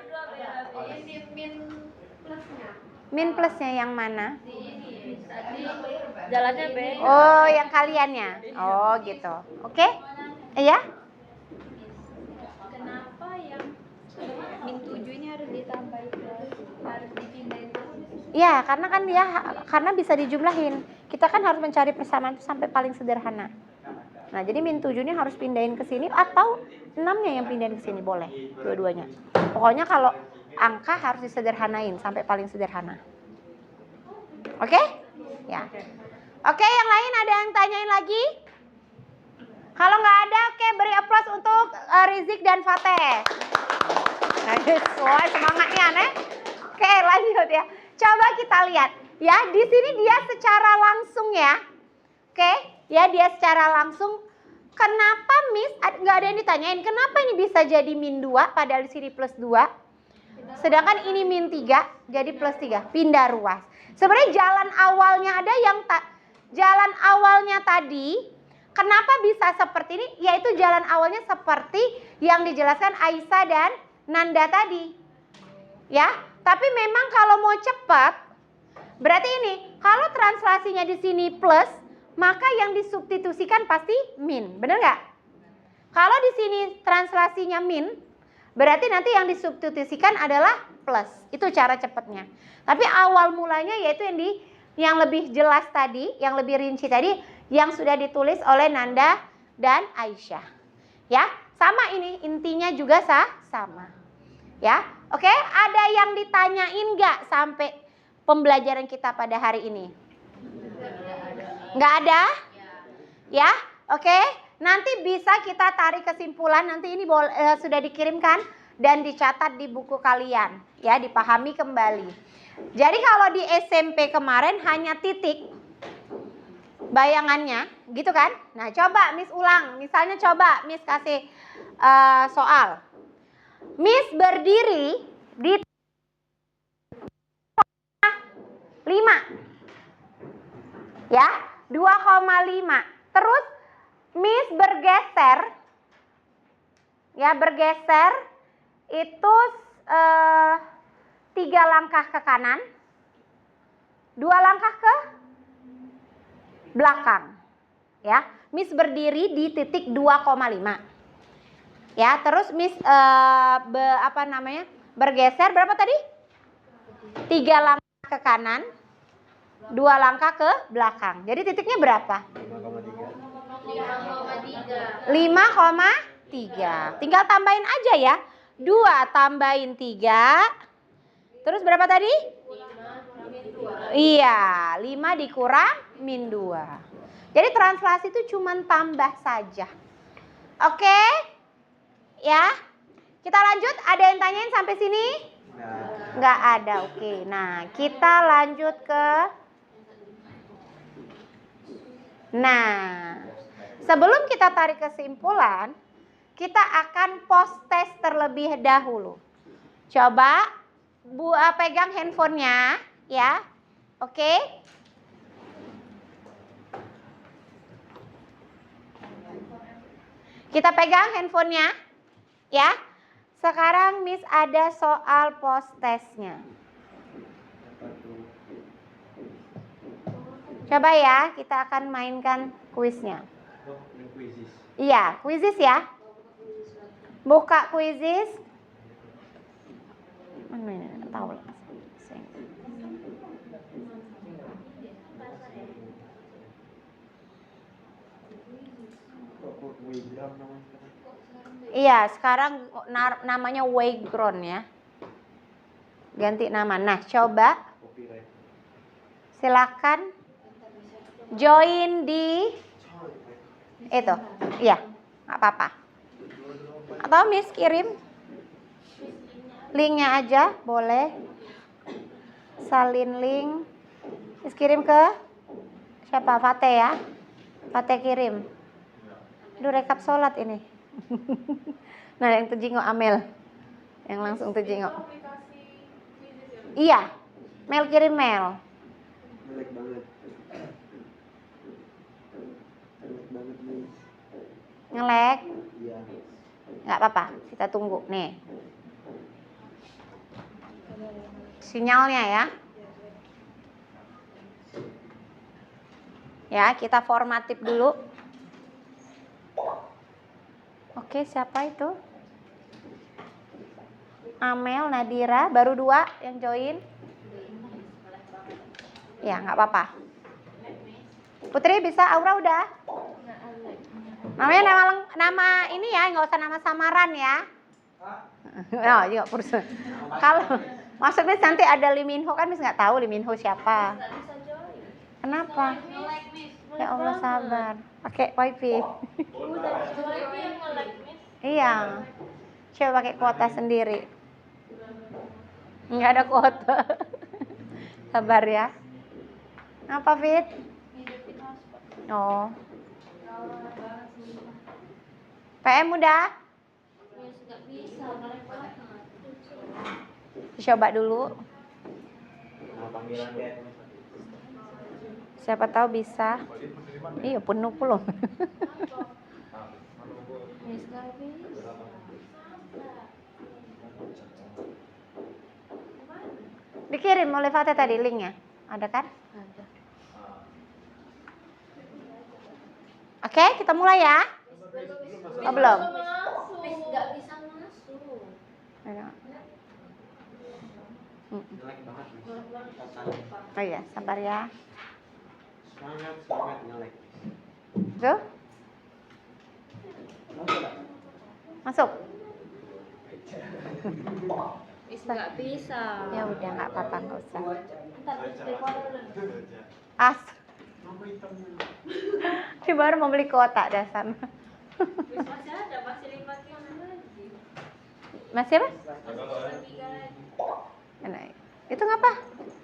Min plusnya yang mana? Jalannya beda. Oh, yang kaliannya. Oh, gitu. Oke? Iya? Kenapa yang min 7 ini harus ditambahin harus dipindahin terus? Iya, karena kan dia karena bisa dijumlahin. Kita kan harus mencari persamaan itu sampai paling sederhana. Nah, jadi min 7 ini harus pindahin ke sini atau 6-nya yang pindahin ke sini boleh, dua-duanya. Pokoknya kalau angka harus disederhanain sampai paling sederhana. Oke? Ya. Oke, yang lain ada yang tanyain lagi? Kalau nggak ada, oke, beri aplaus untuk Rizik dan Fateh. Nice, wah semangatnya aneh. Oke, lanjut ya. Coba kita lihat. Ya, di sini dia secara langsung ya Oke, ya dia secara langsung. Kenapa Miss, nggak ada yang ditanyain, kenapa ini bisa jadi min 2 padahal di sini plus 2? Sedangkan ini min 3 jadi plus 3, pindah ruas. Sebenarnya jalan awalnya ada yang jalan awalnya tadi, kenapa bisa seperti ini? Yaitu jalan awalnya seperti yang dijelaskan Aisyah dan Nanda tadi. Ya, tapi memang kalau mau cepat, berarti ini, kalau translasinya di sini plus, maka yang disubstitusikan pasti min, benar nggak? Kalau di sini translasinya min, berarti nanti yang disubstitusikan adalah plus. Itu cara cepatnya. Tapi awal mulanya yaitu yang lebih jelas tadi, yang lebih rinci tadi, yang sudah ditulis oleh Nanda dan Aisyah. Ya, sama ini intinya juga sama. Ya, oke. Ada yang ditanyain nggak sampai pembelajaran kita pada hari ini? Nggak ada? Ya, oke. Nanti bisa kita tarik kesimpulan. Nanti ini sudah dikirimkan dan dicatat di buku kalian. Ya, dipahami kembali. Jadi kalau di SMP kemarin hanya titik bayangannya, gitu kan? Nah, coba Miss ulang. Misalnya coba Miss kasih soal. Miss berdiri di 5. Ya, 2,5. Terus Miss bergeser. Ya, bergeser itu 3 langkah ke kanan. 2 langkah ke belakang. Ya, Miss berdiri di titik 2,5. Ya, terus Miss bergeser berapa tadi? 3 langkah ke kanan, 2 langkah ke belakang. Jadi titiknya berapa? 5,3. Tinggal tambahin aja ya. 2 tambahin 3. Terus berapa tadi? 5. Iya, 5 dikurang min 2. Jadi translasi itu cuman tambah saja. Oke? Ya. Kita lanjut. Ada yang tanyain sampai sini? Nggak ada. Oke. Nah, kita lanjut ke sebelum kita tarik kesimpulan, kita akan post test terlebih dahulu. Coba pegang handphonenya, ya. Oke. Kita pegang handphonenya, ya. Sekarang Miss ada soal post testnya. Coba ya, kita akan mainkan kuisnya. Iya, kuisis ya. Buka kuisis. Mana ini? Tahu lah. Iya, sekarang namanya Wayground ya. Ganti nama. Nah, coba. Silakan join di itu. Iya, nggak apa-apa. Atau Miss kirim linknya aja, boleh. Salin link. Miss kirim ke siapa? Fateh ya. Fateh kirim. Aduh, rekap sholat ini. Nah, yang terjengok Amel. Yang langsung terjengok. Iya. Mel kirim Mel. Jelek banget. Ngelek? Iya. Nggak apa-apa, kita tunggu nih. Sinyalnya ya. Ya, kita formatif dulu. Oke, siapa itu? Amel, Nadira, baru 2 yang join. Ya, nggak apa-apa. Putri bisa, Aura udah? Namanya nama ini ya, nggak usah nama samaran ya. Oh, iya, kalau maksudnya nanti ada Liminho kan Miss nggak tahu Liminho siapa. Kenapa? Ya Allah, sabar. Pakai wifi. Iya. Coba pakai kuota sendiri. Nggak ada kuota. Sabar ya. Apa, Fit? Oh. PM udah? Nggak bisa, balik banget. Coba dulu. Panggilan dia. Siapa tahu bisa. Iya, penuh belum. Yes, nggak bisa. Dikirim oleh Fatih tadi linknya. Ada kan? Ada. Oke, kita mulai ya. Oh, belum? Nggak bisa masuk. Jelek banget. Oh iya, sabar ya. Semangat jelek. Tuh. Masuk. Nggak bisa. Ya udah, nggak apa-apa, nggak usah. Ntar As. Ini baru mau beli kuota dasar. masih ada, masih 5 giga lagi. Masih apa? Masih 5 giga lagi. Nah, itu ngapa?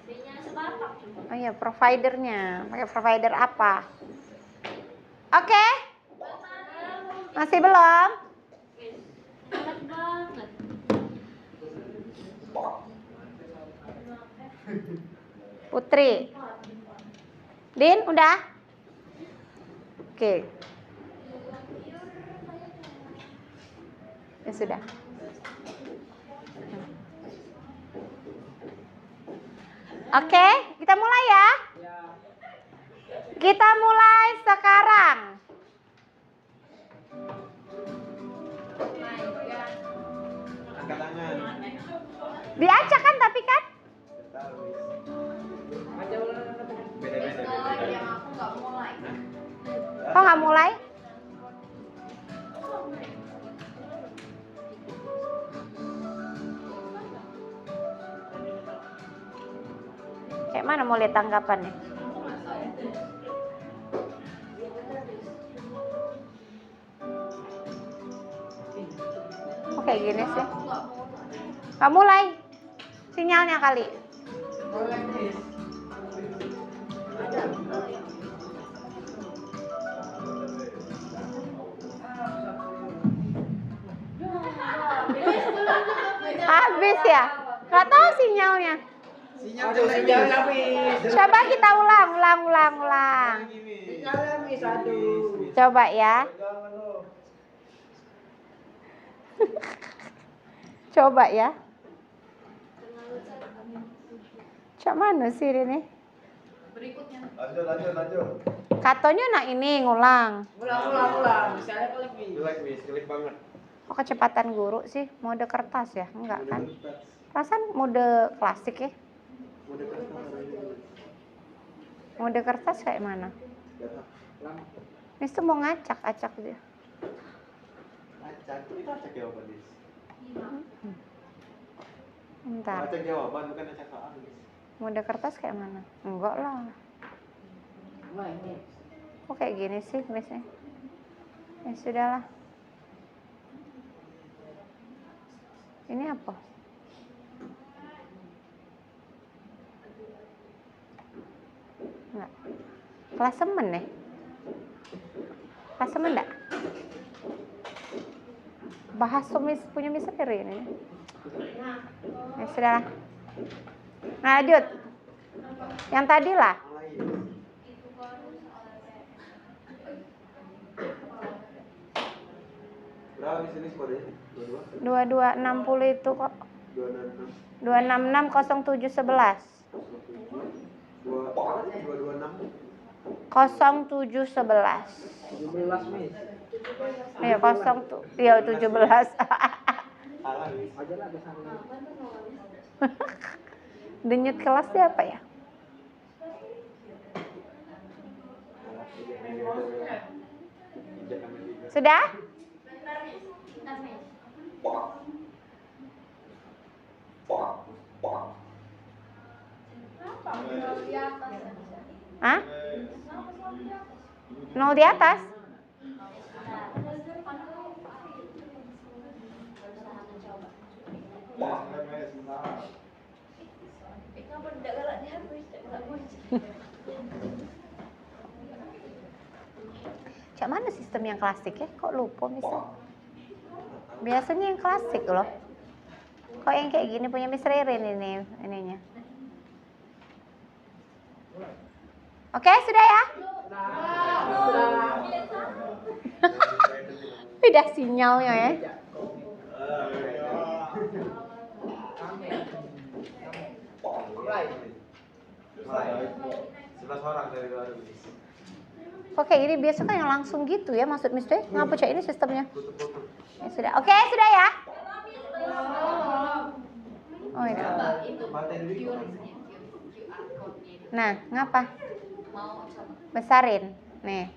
Sinyal sebatak cuma. Oh iya, providernya. Pakai provider apa? Oke. Masih belum? Enak banget. Putri. Din, udah? Oke. Ya sudah. Oke, kita mulai ya. Kita mulai sekarang. Angkat tangan. Diacak kan tapi kan? Beda-beda. Kok nggak mulai? Kayak mana mau lihat tanggapannya? Kok kayak gini sih? Nggak mulai. Sinyalnya kali. Habis ya? Nggak tahu sinyalnya. Sinyal jelek. Coba kita ulang. Coba ya. Coba ya. Cak mana sih ini? Berikutnya. Lanjut. Katonya nak ini ngulang. Ulang. Misalnya kalau lebih. Jelek banget. Kok kecepatan guru sih? Mode kertas ya? Enggak kan? Perasaan mode klasik ya? Mode kertas kayak mana? Nis tuh mau acak dia. Acak jawaban, Dis. Bentar. Acak jawaban bukan acak soal, Dis. Mode kertas kayak mana? Enggak lah. Wah, ini. Kok kayak gini sih biasanya? Ya sudahlah. Ini apa? Enggak. Klasemen ya? Klasemen enggak? Bahas punya misteri ini. Ya sudahlah. Nah, lanjut. Yang tadi lah. Berapa di sini skornya? 2260 itu kok. 266 0711. 0711. 17 Miss. Iya, 17. Salah, Dis. Aja lah kesana. Denyut kelas dia apa ya? Sudah? Hah? 0 di atas? Kayak mana sistem yang klasik ya? Kok lupa misal? Biasanya yang klasik loh. Kok yang kayak gini punya Miss Ririn ini ininya. Oke, sudah ya? Udah sinyalnya ya. Mulai. 11 orang dari luar. Kok kayak gini biasa kan yang langsung gitu ya maksud Miss Deh? Ngapa cak ini sistemnya? Ya, sudah. Oke, sudah ya? Oh ini. Nah, ngapa? Besarin. Nih.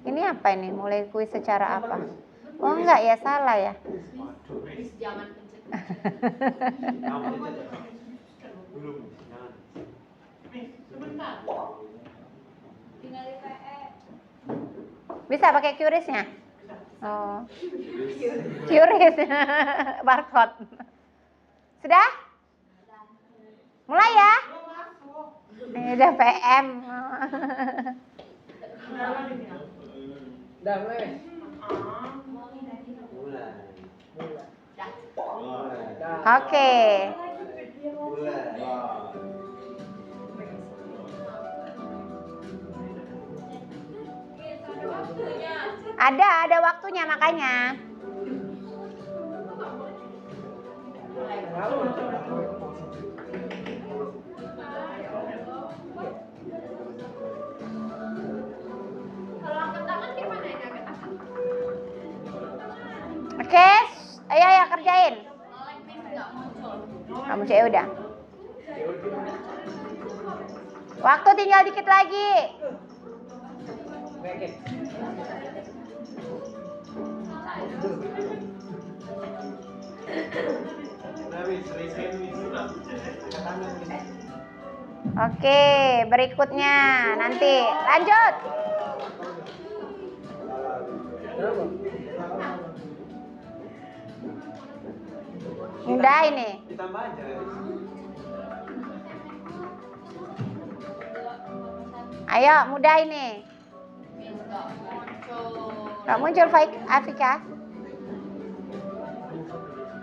Ini apa ini? Mulai kuis secara apa? Oh enggak ya, salah ya. Jangan pencet. Belum, jangan. Sebentar. Tinggal di PE. Bisa pakai QRIS-nya? Oh. QRIS. Barcode. Sudah? Mulai ya? Ini udah PM. Udah mulai. Oke. Ada waktunya makanya. Kalau angkat tangan gimana ini angkat tangan? Oke, ayo kerjain. Melek nih nggak muncul. Kamu cek udah. Waktu tinggal dikit lagi. Oke, berikutnya nanti lanjut. Mudah ini. Ditambah aja. Ayo, mudah ini. Gak muncul Afika.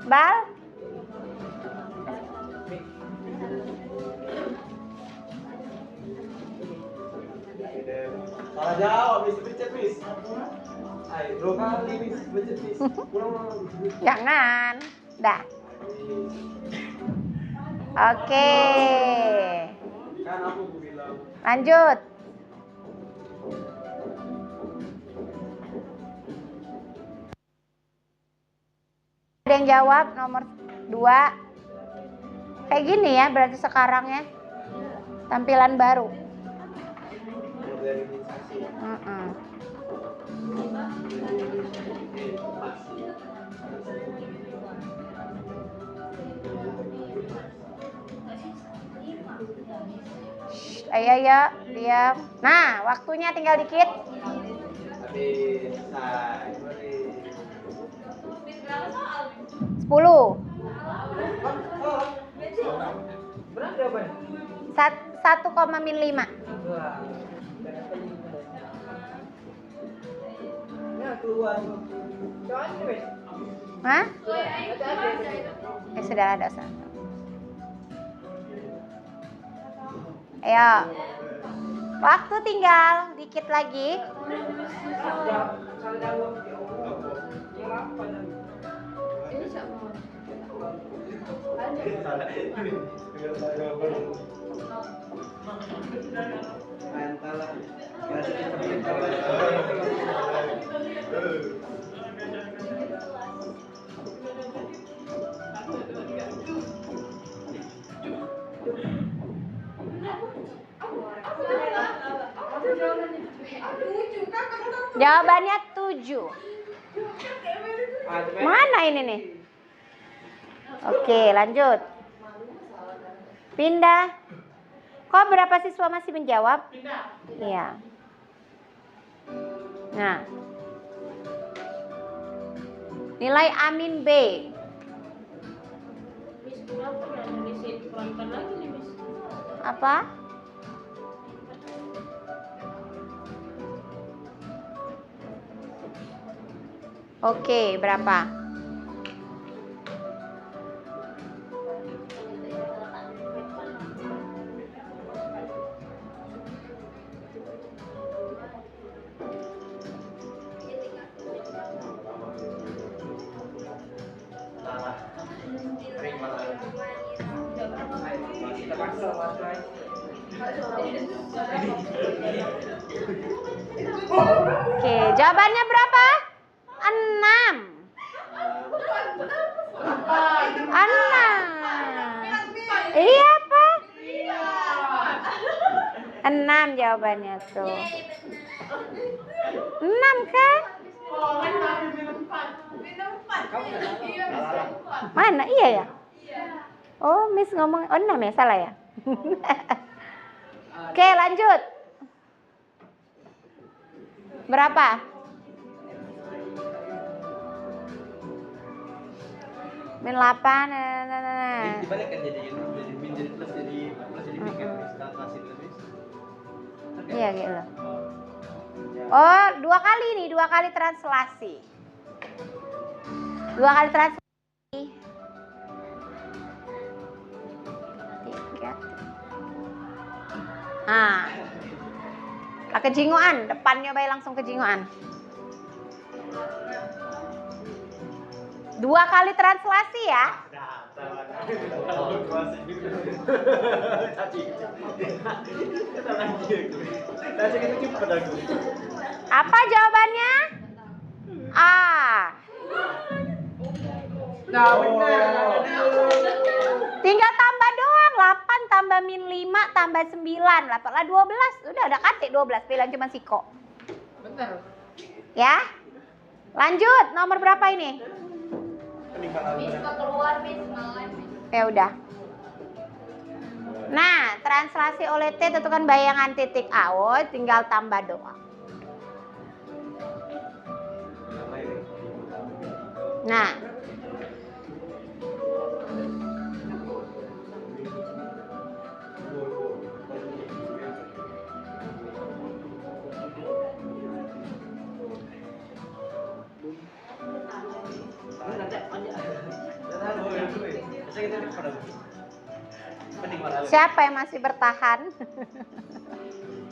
Bal. Salah jawab, Miss. Pencet, Miss. Ayo, 2 kali, Miss. Pencet, Miss. Ulang. Jangan. Dah. Oke. Kan aku bilang. Lanjut. Ada yang jawab nomor 2. Kayak gini ya berarti sekarang ya. Tampilan baru. Modernisasi. Ayo ya, diam. Nah, waktunya tinggal dikit. Habis selesai. 10. Berat berapa? 1,5. Wah. Ya keluar. Coba Miss. Hah? Ada. Ya sudah ada sana. Ayo. Waktu tinggal dikit lagi. Salah jawab. Yang apa dan? Ini siapa? Mantalah. Jawabannya 7. Mana ini nih? Oke, lanjut. Pindah. Kok berapa siswa masih menjawab? Iya. Nah. Nilai Amin B. Miss, kenapa nggak nulisin pelan lagi nih, Miss? Apa? Oke, berapa? Kita paksa mas guys. Oke, jawabannya berapa? 6. 6. Iya apa? 6 jawabannya tuh. 6 kan? Mana? Iya ya? Oh, Miss ngomong 6 ya? Salah ya? Oke, lanjut. Berapa? Min 8. Dibalik kan jadi min jadi plus jadi min kan translasi plus. Iya gitu. Oh, 2 kali nih, 2 kali translasi. 2 kali translasi. 3. Nah. Lah kejingoan, depannya bayi langsung kejingoan. 2 kali translasi ya. Apa jawabannya? A. Nah, benar. Tinggal tambah doang. 8 tambah min 5 tambah 9. 8 lah 12. Udah ada katik 12. Pilihan cuma Siko. Benar. Ya. Lanjut. Nomor berapa ini? keluar Miss malam. Ya udah. Nah, translasi oleh T tentukan bayangan titik A. Oh, tinggal tambah doang. Nah. Siapa yang masih bertahan?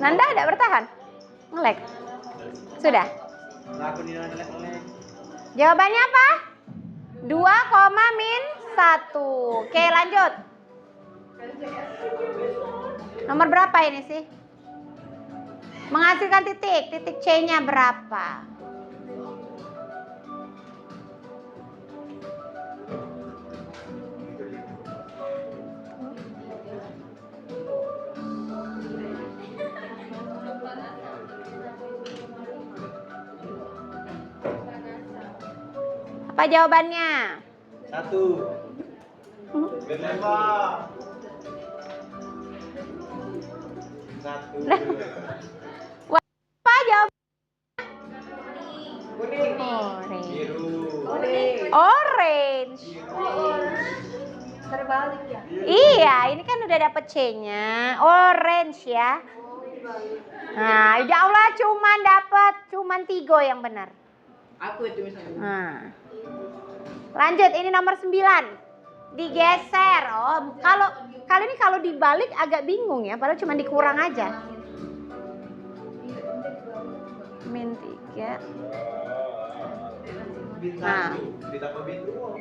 Nanda tidak bertahan? Ngelek? Sudah? Jawabannya apa? 2, min 1. Oke, lanjut. Nomor berapa ini sih? Menghasilkan titik. Titik C-nya berapa? Apa jawabannya? 1. Kenapa? 1. Apa jawab? Kuning. Orange. Biru. Orange. Terbalik ya. Iya, ini kan udah dapet C-nya. Orange ya. Nah, ya Allah cuman 3 yang benar. Aku itu misalnya. Nah. Lanjut, ini nomor 9. Digeser. Oh, kalau ini kalau dibalik agak bingung ya, padahal cuma dikurang aja. Min 3. Nah. Ditambah pintu.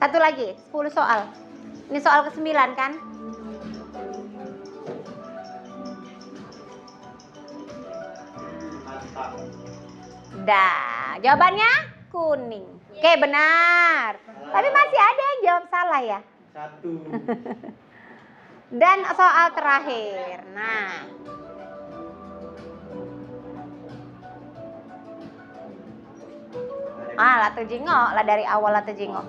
Satu lagi, 10 soal. Ini soal ke-9 kan? Dah, jawabannya kuning. Oke, benar. Tapi masih ada yang jawab salah ya. 1. Dan soal terakhir. Nah. Latu jingok lah dari awal latu jingok.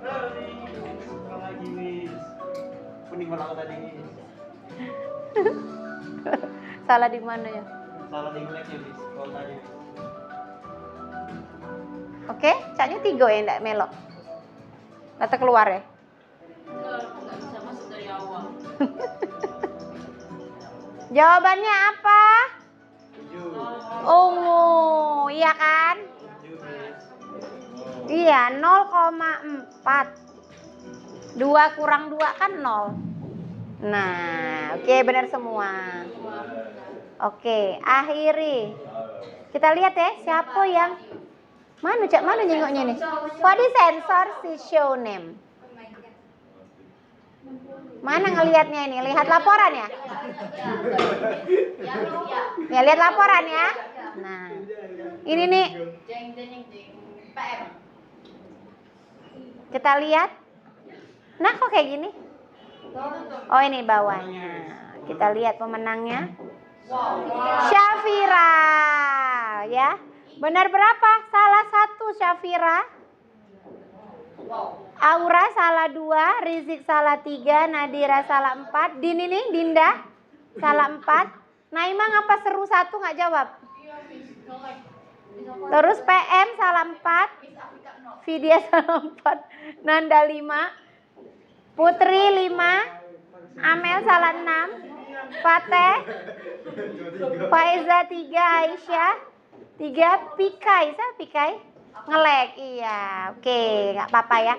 Lagi, Miss. Kuning malah tadi. Salah di mana ya? Salah di ngeleknya, Bis. Kuotanya, Bis. Oke, caknya 3 ya ndak melok. Data keluar ya. Nggak bisa masuk dari awal. Jawabannya apa? 7. Ungu, iya kan? 7, Bis. Iya, 0,4. 2 kurang 2 kan 0. Nah, oke benar semua. Oke, akhiri. Kita lihat ya, siapa yang mana Cak, mana nyengoknya nih? Kok di sensor si show name? Mana ngelihatnya ini? Lihat laporan ya? Ya, lihat laporan ya. Nah, ini nih. PR. Kita lihat. Nah, kok kayak gini? Oh, ini bawahnya. Kita lihat pemenangnya. Syafira. Ya. Benar berapa? Salah 1 Syafira. Aura salah 2, Rizik salah 3, Nadira salah 4, Dinda salah 4. Naimah ngapa seru 1 nggak jawab? Terus PM salah 4, Vidya salah 4, Nanda 5, Putri 5, Amel salah 6, Fateh, Faiza 3, Aisyah 3, Pikai, siapa Pikai? Ngelek, iya, oke, nggak apa-apa ya.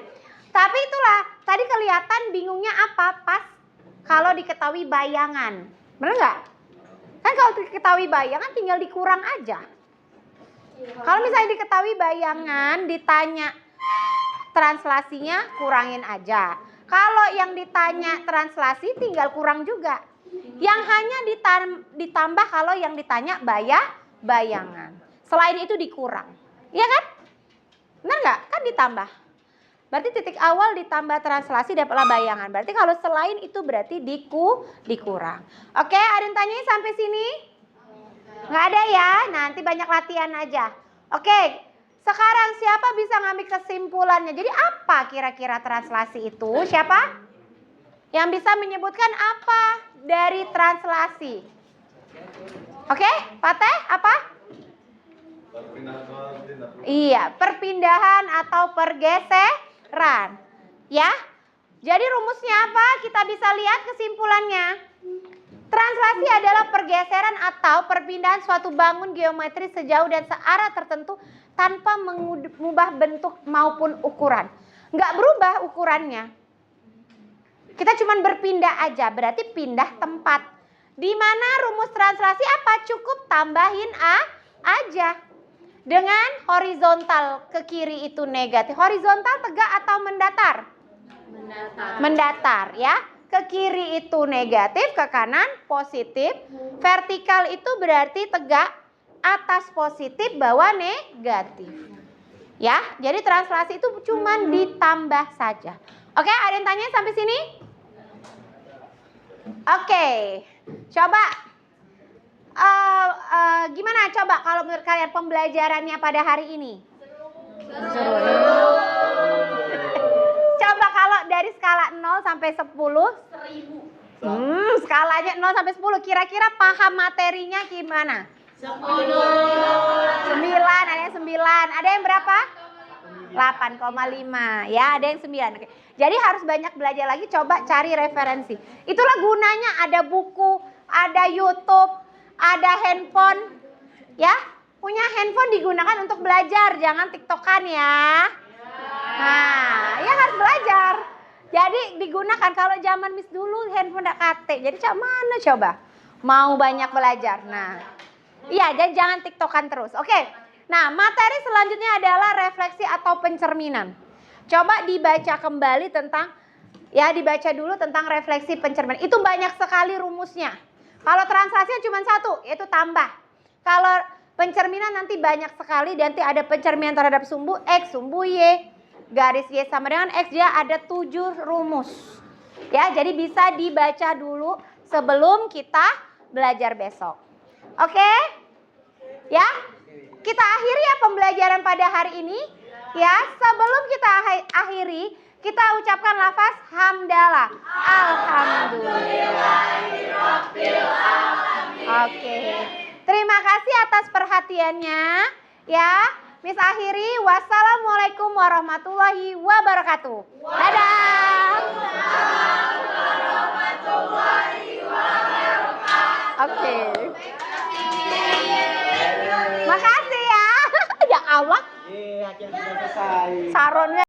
Tapi itulah, tadi kelihatan bingungnya apa pas kalau diketahui bayangan, bener nggak? Kan kalau diketahui bayangan tinggal dikurang aja. Kalau misalnya diketahui bayangan, ditanya translasinya, kurangin aja. Kalau yang ditanya translasi, tinggal kurang juga. Yang hanya ditambah kalau yang ditanya bayangan. Selain itu dikurang, iya kan? Benar nggak? Kan ditambah. Berarti titik awal ditambah translasi dapatlah bayangan. Berarti kalau selain itu berarti dikurang. Oke, ada yang tanyain sampai sini? Nggak ada ya? Nanti banyak latihan aja. Oke, sekarang siapa bisa ngambil kesimpulannya? Jadi apa kira-kira translasi itu? Siapa? Yang bisa menyebutkan apa dari translasi? Oke, Fateh apa? Iya, perpindahan atau pergeseran. Ya. Jadi rumusnya apa? Kita bisa lihat kesimpulannya. Translasi adalah pergeseran atau perpindahan suatu bangun geometri sejauh dan searah tertentu tanpa mengubah bentuk maupun ukuran. Nggak berubah ukurannya. Kita cuma berpindah aja, berarti pindah tempat. Di mana rumus translasi apa? Cukup tambahin aja. Dengan horizontal ke kiri itu negatif. Horizontal tegak atau mendatar? Mendatar ya. Ke kiri itu negatif, ke kanan positif. Vertikal itu berarti tegak, atas positif, bawah negatif. Ya, jadi translasi itu cuma ditambah saja. Oke, ada yang tanya sampai sini? Oke, coba. Gimana coba kalau menurut kalian pembelajarannya pada hari ini? Seru. Coba kalau dari skala 0 sampai 10? 1000. Skalanya 0 sampai 10, kira-kira paham materinya gimana? 10. 9, ada yang 9. Ada yang berapa? 8,5. Ya, ada yang 9. Oke. Jadi harus banyak belajar lagi, coba cari referensi. Itulah gunanya ada buku, ada YouTube, ada handphone. Ya, punya handphone digunakan untuk belajar, jangan tiktokan ya. Nah, ya harus belajar. Jadi digunakan, kalau zaman Miss dulu handphone enggak kate. Jadi cak mana coba? Mau banyak belajar. Nah, iya, jadi jangan tiktokan terus. Oke. Nah, materi selanjutnya adalah refleksi atau pencerminan. Coba dibaca kembali tentang, ya dibaca dulu tentang refleksi pencerminan. Itu banyak sekali rumusnya. Kalau translasinya cuma 1, yaitu tambah. Kalau pencerminan nanti banyak sekali, nanti ada pencerminan terhadap sumbu X, sumbu Y, garis Y sama dengan X, dia ada 7 rumus. Ya, jadi bisa dibaca dulu sebelum kita belajar besok. Oke? Ya? Kita akhiri ya pembelajaran pada hari ini. Ya, sebelum kita akhiri, kita ucapkan lafaz hamdalah. Alhamdulillah. Oke. Terima kasih atas perhatiannya. Ya, Miss akhiri. Wassalamualaikum warahmatullahi wabarakatuh. Dadah. Oke. Makasih ya. Ya Allah. Akhirnya sudah selesai. Saronnya